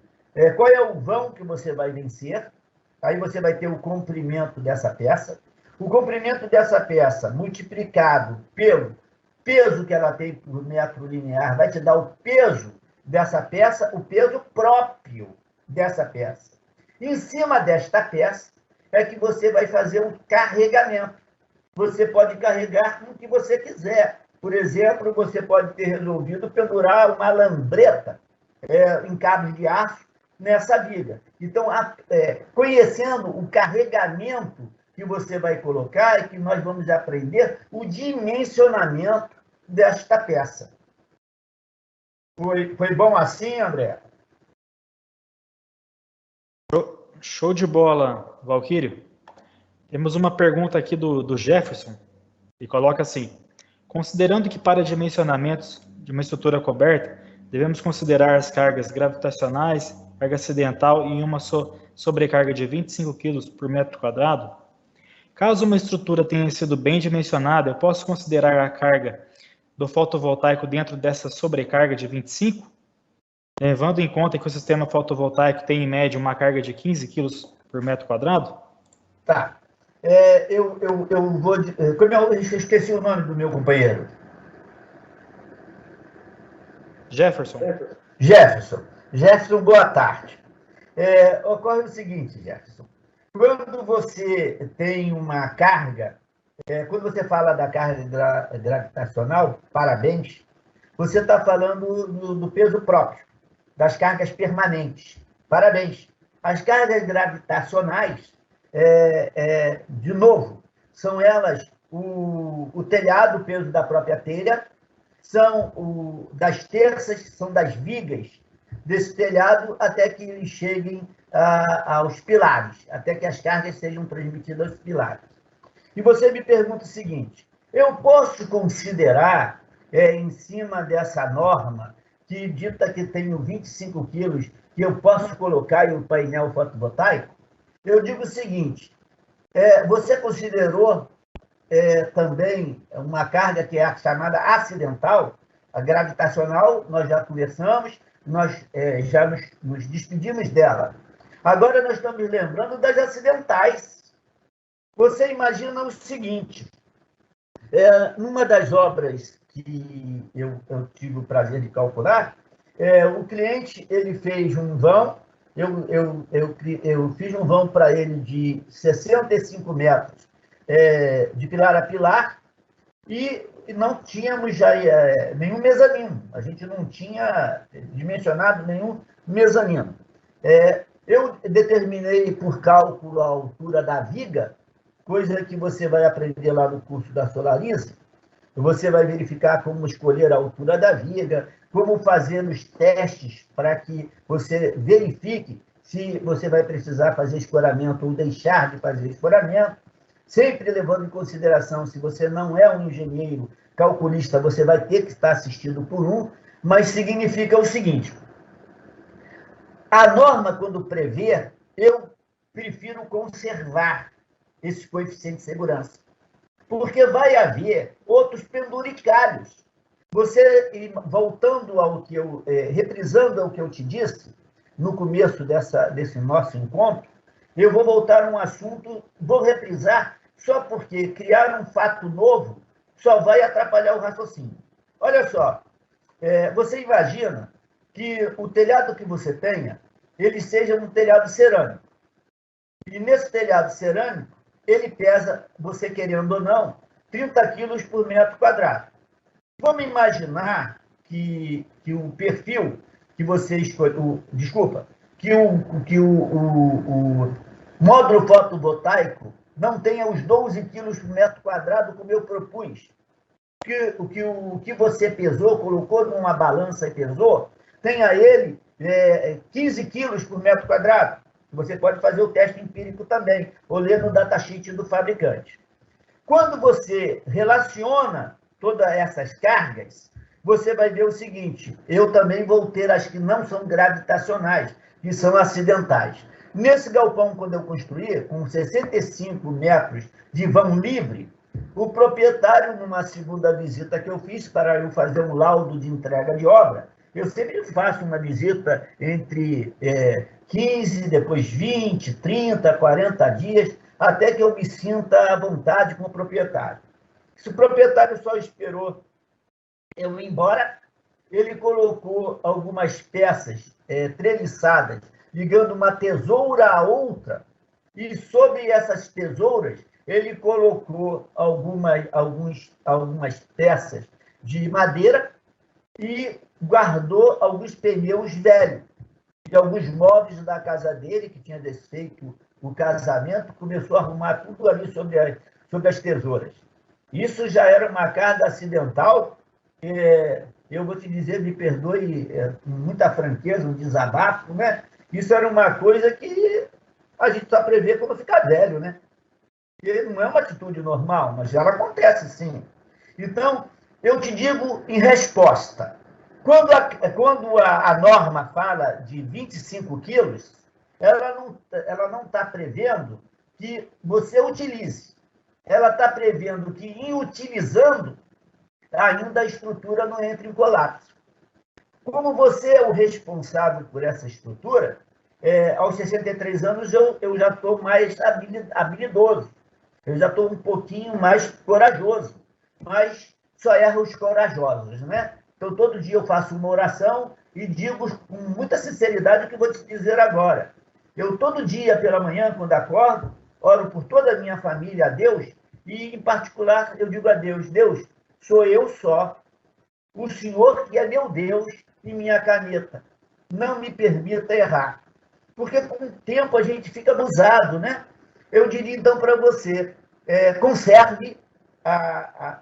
qual é o vão que você vai vencer, aí você vai ter o comprimento dessa peça. O comprimento dessa peça multiplicado pelo peso que ela tem por metro linear vai te dar o peso dessa peça, o peso próprio dessa peça. Em cima desta peça é que você vai fazer um carregamento. Você pode carregar o que você quiser. Por exemplo, você pode ter resolvido pendurar uma lambreta em cabos de aço nessa viga. Então, conhecendo o carregamento que você vai colocar, é que nós vamos aprender o dimensionamento desta peça. Foi bom assim, André? Show de bola, Valquírio. Temos uma pergunta aqui do Jefferson, e coloca assim: considerando que para dimensionamentos de uma estrutura coberta, devemos considerar as cargas gravitacionais, carga acidental e uma sobrecarga de 25 kg por metro quadrado, caso uma estrutura tenha sido bem dimensionada, eu posso considerar a carga do fotovoltaico dentro dessa sobrecarga de 25? Levando em conta que o sistema fotovoltaico tem, em média, uma carga de 15 kg por metro quadrado? Tá. Eu vou... Como eu esqueci o nome do meu companheiro. Jefferson. Jefferson, boa tarde. Ocorre o seguinte, Jefferson. Quando você tem uma carga, quando você fala da carga gravitacional, parabéns, você está falando do peso próprio, das cargas permanentes. Parabéns. As cargas gravitacionais, de novo, são elas o telhado, o peso da própria telha, são das terças, são das vigas desse telhado até que eles cheguem aos pilares, até que as cargas sejam transmitidas aos pilares. E você me pergunta o seguinte: eu posso considerar, em cima dessa norma, que dita que tenho 25 quilos, que eu posso colocar em um painel fotovoltaico? Eu digo o seguinte: você considerou também uma carga que é a chamada acidental? A gravitacional, nós já conversamos, nós já nos despedimos dela. Agora nós estamos lembrando das acidentais. Você imagina o seguinte: numa das obras que eu tive o prazer de calcular, o cliente ele fez um vão, eu fiz um vão para ele de 65 metros de pilar a pilar, e não tínhamos já nenhum mezanino. A gente não tinha dimensionado nenhum mezanino. Eu determinei por cálculo a altura da viga, coisa que você vai aprender lá no curso da Solarize. Você vai verificar como escolher a altura da viga, como fazer os testes para que você verifique se você vai precisar fazer escoramento ou deixar de fazer escoramento, sempre levando em consideração, se você não é um engenheiro calculista, você vai ter que estar assistido por um, mas significa o seguinte: a norma, quando prevê, eu prefiro conservar esse coeficiente de segurança, porque vai haver outros penduricalhos. Você, voltando ao que eu, reprisando ao que eu te disse no começo desse nosso encontro, eu vou voltar a um assunto, vou reprisar, só porque criar um fato novo só vai atrapalhar o raciocínio. Olha só, você imagina que o telhado que você tenha, ele seja um telhado cerâmico. E nesse telhado cerâmico, ele pesa, você querendo ou não, 30 quilos por metro quadrado. Vamos imaginar que o perfil que você escolhe, que o módulo fotovoltaico não tenha os 12 quilos por metro quadrado, como eu propus. O que você pesou, colocou numa balança e pesou, tenha ele 15 quilos por metro quadrado. Você pode fazer o teste empírico também, ou ler no datasheet do fabricante. Quando você relaciona todas essas cargas, você vai ver o seguinte: eu também vou ter as que não são gravitacionais, que são acidentais. Nesse galpão, quando eu construí, com 65 metros de vão livre, o proprietário, numa segunda visita que eu fiz para eu fazer um laudo de entrega de obra, eu sempre faço uma visita entre 15, depois 20, 30, 40 dias, até que eu me sinta à vontade com o proprietário. Se o proprietário só esperou eu ir embora, ele colocou algumas peças treliçadas, ligando uma tesoura a outra, e sobre essas tesouras ele colocou algumas peças de madeira e guardou alguns pneus velhos e alguns móveis da casa dele, que tinha desfeito o casamento, começou a arrumar tudo ali sobre as tesouras. Isso já era uma carga acidental. Eu vou te dizer, me perdoe com muita franqueza, um desabafo, né? Isso era uma coisa que a gente só prevê quando ficar velho, né? Porque não é uma atitude normal, mas ela acontece sim. Então, eu te digo em resposta, quando a norma fala de 25 quilos, ela não está prevendo que você utilize. Ela está prevendo que, em utilizando, ainda a estrutura não entra em colapso. Como você é o responsável por essa estrutura, aos 63 anos eu já estou mais habilidoso, eu já estou um pouquinho mais corajoso, mas só erram os corajosos, né? Então, todo dia eu faço uma oração e digo com muita sinceridade o que vou te dizer agora. Eu, todo dia, pela manhã, quando acordo, oro por toda a minha família a Deus e, em particular, eu digo a Deus, Deus, sou eu só, o Senhor que é meu Deus e minha caneta. Não me permita errar. Porque com o tempo a gente fica abusado, né? Eu diria então para você, conserve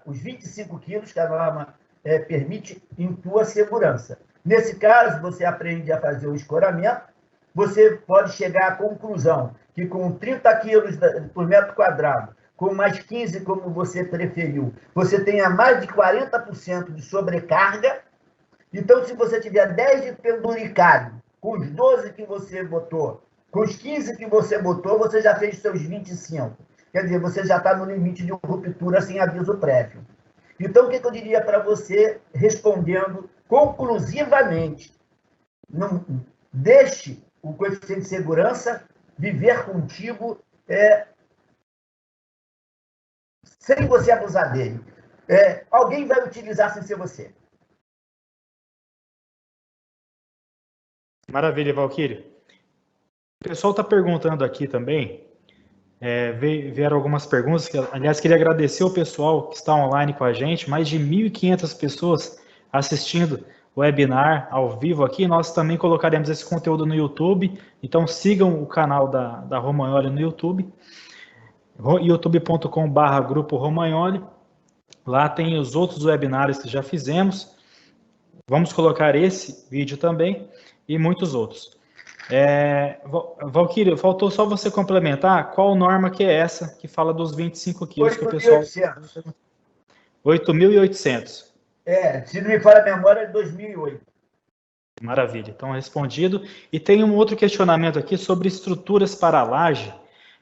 os 25 quilos que a norma permite em tua segurança. Nesse caso, você aprende a fazer o escoramento, você pode chegar à conclusão que com 30 quilos por metro quadrado, com mais 15, como você preferiu, você tenha mais de 40% de sobrecarga. Então, se você tiver 10 de penduricalho, com os 12 que você botou, com os 15 que você botou, você já fez seus 25. Quer dizer, você já está no limite de ruptura sem aviso prévio. Então, o que eu diria para você, respondendo conclusivamente? Não deixe o coeficiente de segurança viver contigo sem você abusar dele. Alguém vai utilizar sem ser você. Maravilha, Valquírio. O pessoal está perguntando aqui também, vieram algumas perguntas, aliás, queria agradecer o pessoal que está online com a gente, mais de 1.500 pessoas assistindo o webinar ao vivo aqui. Nós também colocaremos esse conteúdo no YouTube, então sigam o canal da Romagnoli no YouTube, youtube.com/grupo Romagnoli. Lá tem os outros webinários que já fizemos. Vamos colocar esse vídeo também e muitos outros. Valquírio, faltou só você complementar qual norma que é essa que fala dos 25 quilos que o pessoal... 8.800. 8.800. Se não me falha a memória, é 2008. Maravilha, então respondido. E tem um outro questionamento aqui sobre estruturas para laje.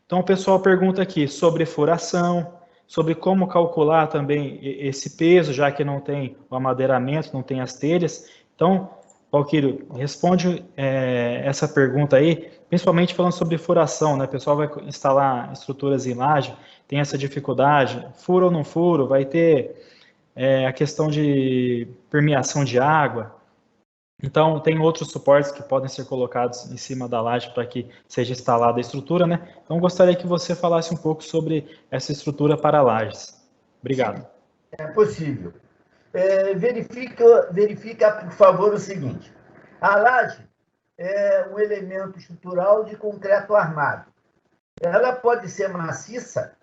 Então o pessoal pergunta aqui sobre furação, sobre como calcular também esse peso, já que não tem o amadeiramento, não tem as telhas. Então, Valquírio, responde essa pergunta aí, principalmente falando sobre furação, né? O pessoal vai instalar estruturas em laje, tem essa dificuldade, furo ou não furo, vai ter a questão de permeação de água. Então, tem outros suportes que podem ser colocados em cima da laje para que seja instalada a estrutura, né? Então, gostaria que você falasse um pouco sobre essa estrutura para lajes. Obrigado. É possível. Verifica, por favor, o seguinte. A laje é um elemento estrutural de concreto armado. Ela pode ser maciça,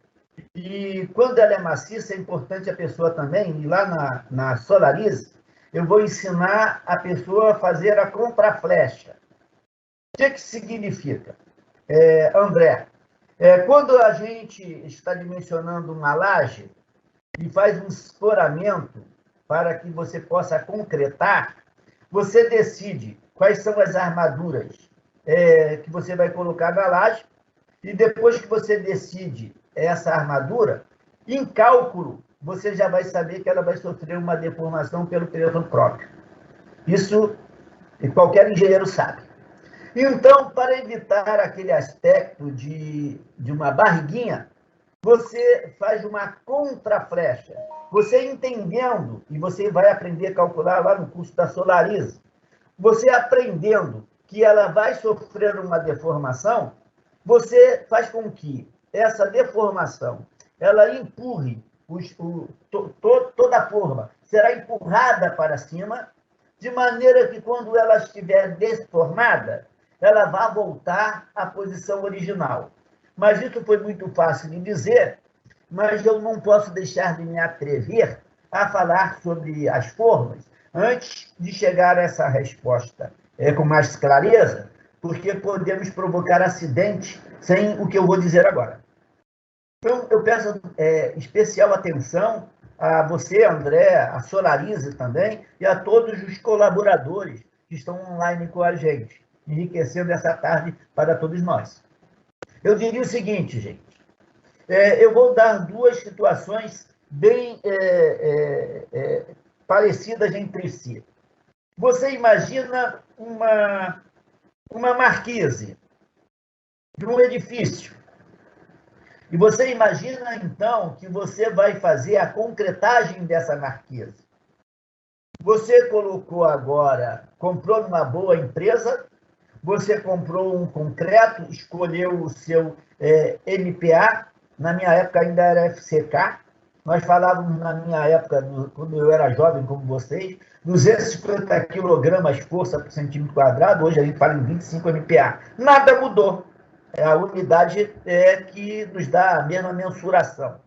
e quando ela é maciça, é importante a pessoa também, ir lá na Solarize, eu vou ensinar a pessoa a fazer a contraflecha. O que significa? André, quando a gente está dimensionando uma laje e faz um escoramento para que você possa concretar, você decide quais são as armaduras que você vai colocar na laje, e depois que você decide essa armadura, em cálculo, você já vai saber que ela vai sofrer uma deformação pelo peso próprio. Isso qualquer engenheiro sabe. Então, para evitar aquele aspecto de uma barriguinha, você faz uma contraflecha. Você entendendo, e você vai aprender a calcular lá no curso da Solarize, você aprendendo que ela vai sofrer uma deformação, você faz com que essa deformação ela empurre toda a forma, será empurrada para cima, de maneira que quando ela estiver deformada, ela vai voltar à posição original. Mas isso foi muito fácil de dizer, mas eu não posso deixar de me atrever a falar sobre as formas antes de chegar a essa resposta com mais clareza, porque podemos provocar acidente sem o que eu vou dizer agora. Então, eu peço especial atenção a você, André, a Solarize também, e a todos os colaboradores que estão online com a gente, enriquecendo essa tarde para todos nós. Eu diria o seguinte, gente, eu vou dar duas situações bem parecidas entre si. Você imagina uma marquise de um edifício, e você imagina, então, que você vai fazer a concretagem dessa marquise. Você colocou agora, comprou numa boa empresa, você comprou um concreto, escolheu o seu MPA, na minha época ainda era FCK, nós falávamos na minha época, quando eu era jovem como vocês, 250 quilogramas força por centímetro quadrado, hoje a gente fala em 25 MPa. Nada mudou. É a unidade que nos dá a mesma mensuração.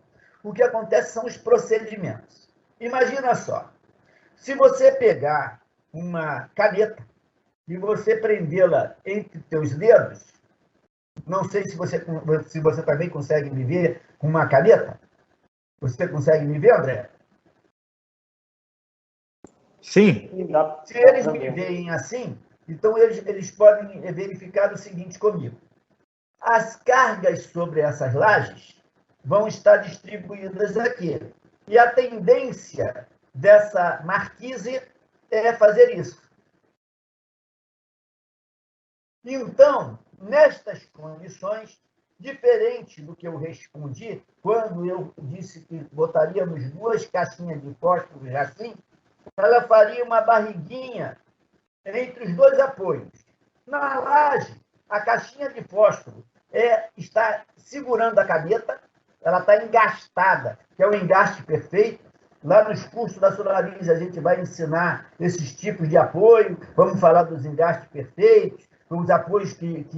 O que acontece são os procedimentos. Imagina só, se você pegar uma caneta e você prendê-la entre teus dedos, não sei se você também consegue me ver com uma caneta. Você consegue me ver, André? Sim. Se eles me veem assim, então eles podem verificar o seguinte comigo. As cargas sobre essas lajes vão estar distribuídas aqui. E a tendência dessa marquise é fazer isso. Então, nestas condições, diferente do que eu respondi, quando eu disse que botaríamos 2 caixinhas de fósforo assim, ela faria uma barriguinha entre os 2 apoios. Na laje, a caixinha de fósforo está segurando a caneta, ela está engastada, que é o engaste perfeito. Lá nos cursos da Solarize a gente vai ensinar esses tipos de apoio, vamos falar dos engastes perfeitos, os apoios que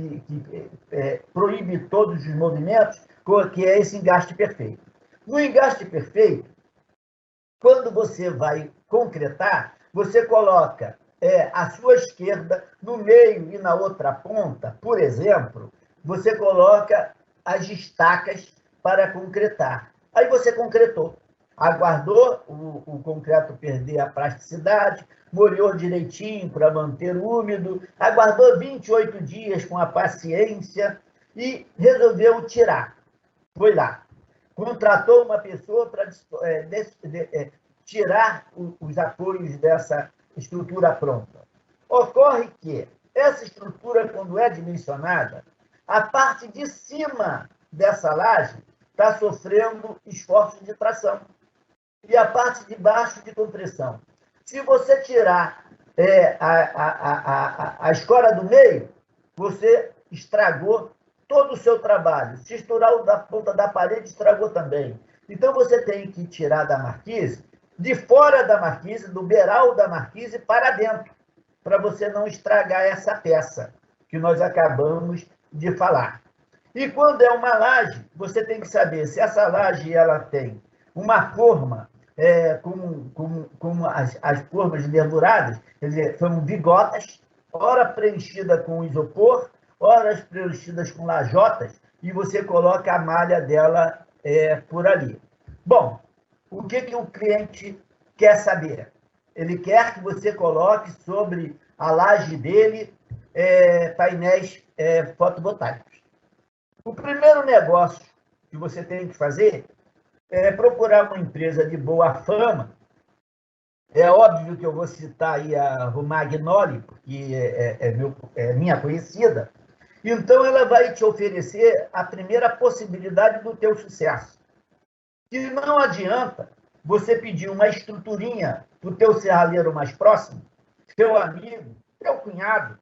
proíbem todos os movimentos, que é esse engaste perfeito. No engaste perfeito, quando você vai concretar, você coloca à sua esquerda, no meio e na outra ponta, por exemplo, você coloca as estacas para concretar. Aí você concretou. Aguardou o concreto perder a plasticidade, molhou direitinho para manter úmido, aguardou 28 dias com a paciência e resolveu tirar. Foi lá. Contratou uma pessoa para tirar os apoios dessa estrutura pronta. Ocorre que essa estrutura, quando é dimensionada, a parte de cima dessa laje está sofrendo esforços de tração e a parte de baixo de compressão. Se você tirar a escora do meio, você estragou todo o seu trabalho. Se estourar o da ponta da parede, estragou também. Então, você tem que tirar da marquise, de fora da marquise, do beiral da marquise, para dentro, para você não estragar essa peça que nós acabamos de falar. E quando é uma laje, você tem que saber se essa laje ela tem uma forma como as formas nervuradas, quer dizer, são bigotas, ora preenchida com isopor, ora preenchidas com lajotas, e você coloca a malha dela por ali. Bom, o que o cliente quer saber? Ele quer que você coloque sobre a laje dele painéis fotovoltaicos. O primeiro negócio que você tem que fazer é procurar uma empresa de boa fama. É óbvio que eu vou citar aí a Romagnoli, porque é minha conhecida. Então, ela vai te oferecer a primeira possibilidade do teu sucesso. E não adianta você pedir uma estruturinha para o teu serralheiro mais próximo, teu amigo, teu cunhado,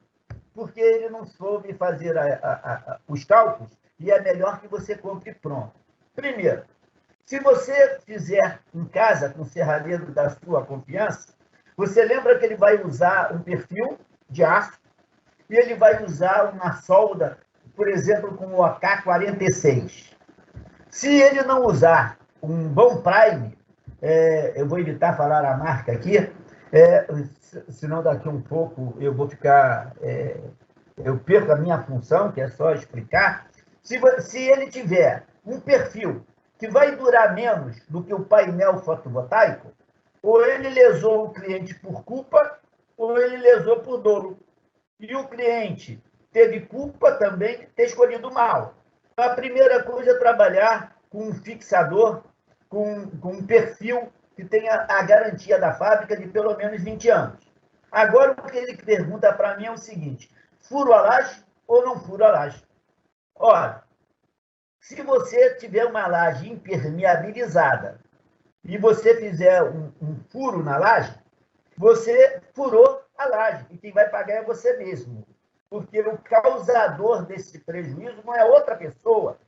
porque ele não soube fazer os cálculos e é melhor que você compre pronto. Primeiro, se você fizer em casa com o serralheiro da sua confiança, você lembra que ele vai usar um perfil de aço e ele vai usar uma solda, por exemplo, com o AK-46. Se ele não usar um bom prime, eu vou evitar falar a marca aqui, senão daqui um pouco eu vou ficar... eu perco a minha função, que é só explicar. Se ele tiver um perfil que vai durar menos do que o painel fotovoltaico, ou ele lesou o cliente por culpa, ou ele lesou por dolo. E o cliente teve culpa também de ter escolhido mal. Então, a primeira coisa é trabalhar com um fixador, com um perfil que tenha a garantia da fábrica de pelo menos 20 anos. Agora, o que ele pergunta para mim é o seguinte: furo a laje ou não furo a laje? Ora, se você tiver uma laje impermeabilizada e você fizer um furo na laje, você furou a laje e quem vai pagar é você mesmo. Porque o causador desse prejuízo não é outra pessoa,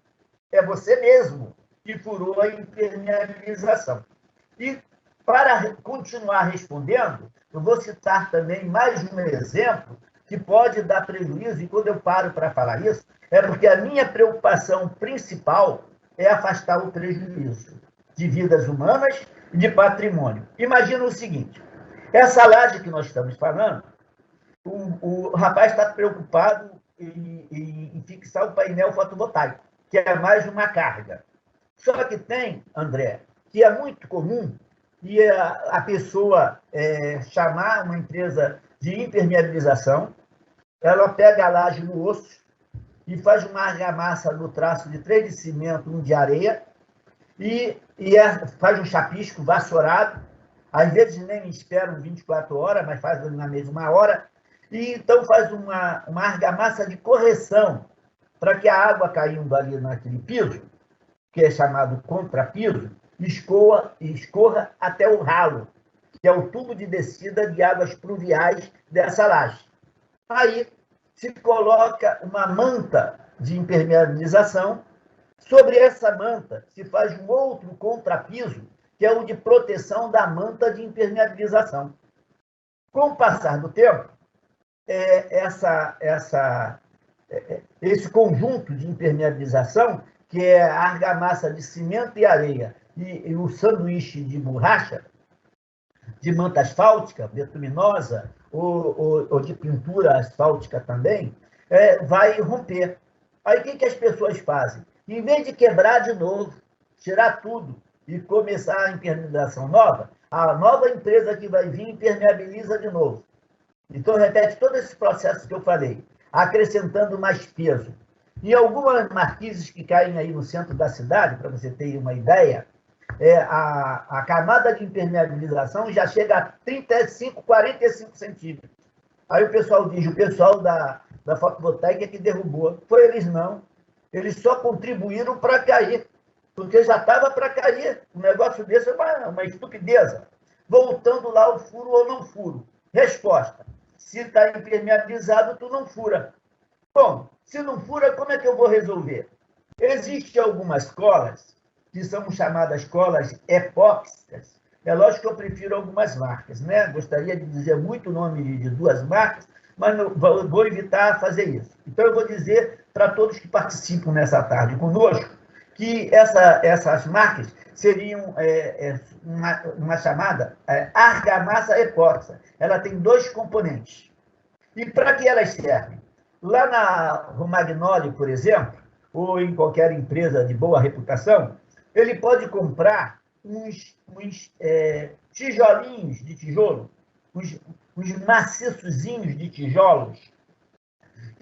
é você mesmo que furou a impermeabilização. E para continuar respondendo, eu vou citar também mais um exemplo que pode dar prejuízo, e quando eu paro para falar isso, é porque a minha preocupação principal é afastar o prejuízo de vidas humanas e de patrimônio. Imagina o seguinte: essa laje que nós estamos falando, o rapaz está preocupado em fixar o painel fotovoltaico, que é mais uma carga. Só que tem, André, que é muito comum, e a pessoa chamar uma empresa de impermeabilização, ela pega a laje no osso e faz uma argamassa no traço de 3 de cimento, 1 de areia, e faz um chapisco vassourado, às vezes nem esperam 24 horas, mas faz na mesma hora, e então faz uma argamassa de correção, para que a água caindo ali naquele piso, que é chamado contrapiso, escorra até o ralo, que é o tubo de descida de águas pluviais dessa laje. Aí se coloca uma manta de impermeabilização. Sobre essa manta se faz um outro contrapiso, que é o de proteção da manta de impermeabilização. Com o passar do tempo, esse conjunto de impermeabilização, que é a argamassa de cimento e areia e o sanduíche de borracha, de manta asfáltica, bituminosa, ou de pintura asfáltica também, vai romper. Aí o que as pessoas fazem? Em vez de quebrar de novo, tirar tudo e começar a impermeabilização nova, a nova empresa que vai vir impermeabiliza de novo. Então, repete todo esse processo que eu falei, acrescentando mais peso. E algumas marquises que caem aí no centro da cidade, para você ter uma ideia, a camada de impermeabilização já chega a 35, 45 centímetros. Aí o pessoal diz, o pessoal da fotovoltaica que derrubou. Foi eles não. Eles só contribuíram para cair, porque já estava para cair. Um negócio desse é uma estupidez. Voltando lá ao furo ou não furo. Resposta: se está impermeabilizado, tu não fura. Bom, se não fura, como é que eu vou resolver? Existem algumas colas, que são chamadas colas epóxicas. É lógico que eu prefiro algumas marcas, né? Gostaria de dizer muito o nome de 2 marcas, mas vou evitar fazer isso. Então, eu vou dizer para todos que participam nessa tarde conosco que essas marcas seriam uma chamada argamassa epóxica. Ela tem 2 componentes. E para que elas servem? Lá na Romagnoli, por exemplo, ou em qualquer empresa de boa reputação, ele pode comprar uns tijolinhos de tijolo, uns maciçozinhos de tijolos,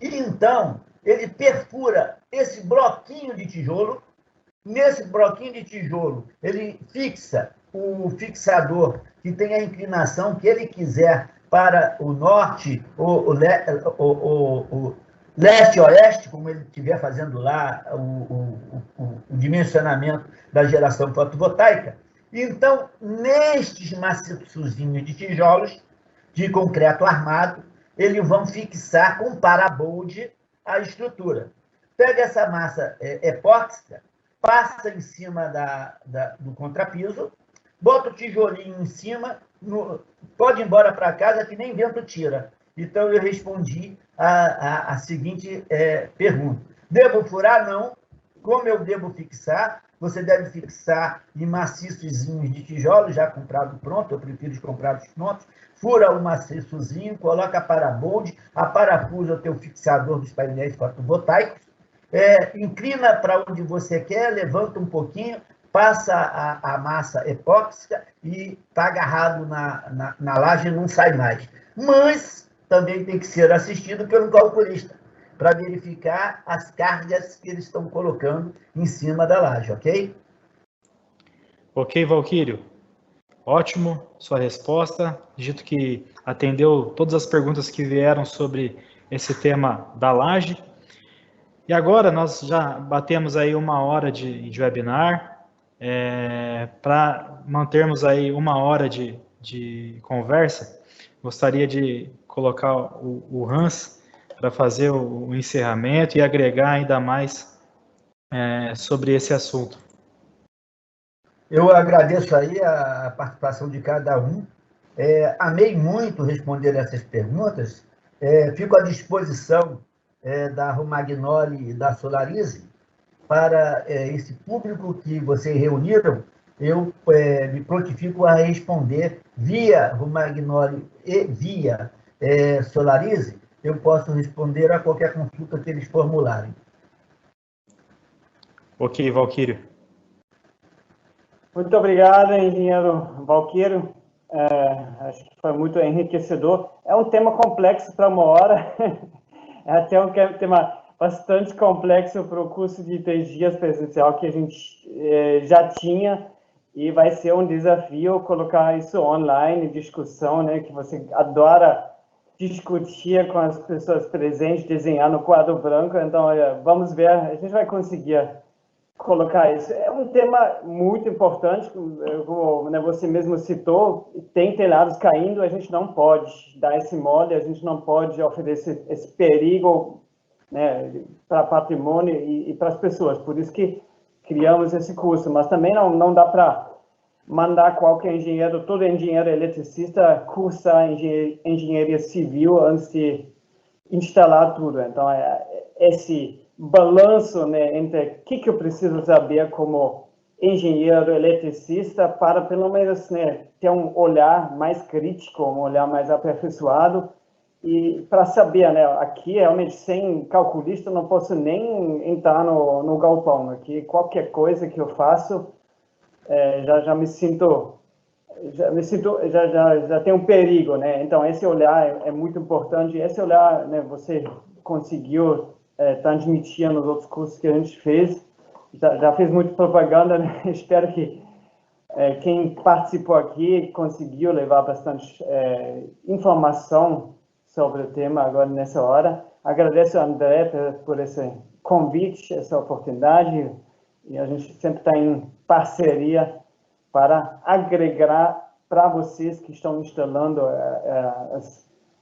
E então, ele perfura esse bloquinho de tijolo. Nesse bloquinho de tijolo, ele fixa o fixador que tem a inclinação que ele quiser para o norte, o leste-oeste, como ele estiver fazendo lá o dimensionamento da geração fotovoltaica. Então, nestes maciçozinhos de tijolos, de concreto armado, eles vão fixar com parabold a estrutura. Pega essa massa epóxica, passa em cima do contrapiso, bota o tijolinho em cima, pode ir embora para casa que nem vento tira. Então, eu respondi a seguinte pergunta. Devo furar? Não. Como eu devo fixar? Você deve fixar em maciçozinhos de tijolo, já comprado pronto, eu prefiro os comprados prontos. Fura o maciçozinho, coloca a parabold, aparafusa o teu fixador dos painéis fotovoltaicos, inclina para onde você quer, levanta um pouquinho, passa a massa epóxica e está agarrado na laje e não sai mais. Mas também tem que ser assistido pelo calculista, para verificar as cargas que eles estão colocando em cima da laje, ok? Ok, Valquírio. Ótimo, sua resposta. Dito que atendeu todas as perguntas que vieram sobre esse tema da laje. E agora nós já batemos aí 1 hora de webinar. Para mantermos aí 1 hora de conversa, gostaria de colocar o Hans para fazer o encerramento e agregar ainda mais sobre esse assunto. Eu agradeço aí a participação de cada um. Amei muito responder essas perguntas. Fico à disposição da Romagnoli e da Solarize para esse público que vocês reuniram. Eu me prontifico a responder via Romagnoli e via Solarize. Eu posso responder a qualquer consulta que eles formularem. Ok, Valquírio. Muito obrigado, engenheiro Valquírio. Acho que foi muito enriquecedor. É um tema complexo para 1 hora. É até um tema bastante complexo para o curso de 3 dias presencial que a gente já tinha, e vai ser um desafio colocar isso online, discussão, né, que você adora discutir com as pessoas presentes, desenhar no quadro branco. Então, vamos ver, a gente vai conseguir colocar isso. É um tema muito importante, como você mesmo citou, tem telhados caindo, a gente não pode dar esse mole, a gente não pode oferecer esse perigo, né, para patrimônio e para as pessoas. Por isso que criamos esse curso, mas também não dá para mandar qualquer engenheiro, todo engenheiro eletricista cursar engenharia civil antes de instalar tudo. Então, esse balanço, né, entre o que eu preciso saber como engenheiro eletricista para, pelo menos, né, ter um olhar mais crítico, um olhar mais aperfeiçoado, e para saber, né, aqui realmente sem calculista não posso nem entrar no galpão. Aqui qualquer coisa que eu faço já me sinto já tem um perigo, né? Então esse olhar é muito importante. Esse olhar, né, você conseguiu transmitir nos outros cursos que a gente fez. Já fez muita propaganda, né? Espero que quem participou aqui conseguiu levar bastante informação sobre o tema agora nessa hora. Agradeço a André por esse convite, essa oportunidade, e a gente sempre está em parceria para agregar para vocês que estão instalando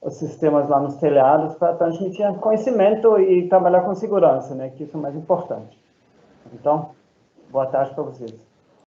os sistemas lá nos telhados, para transmitir conhecimento e trabalhar com segurança, né, que isso é o mais importante. Então, boa tarde para vocês.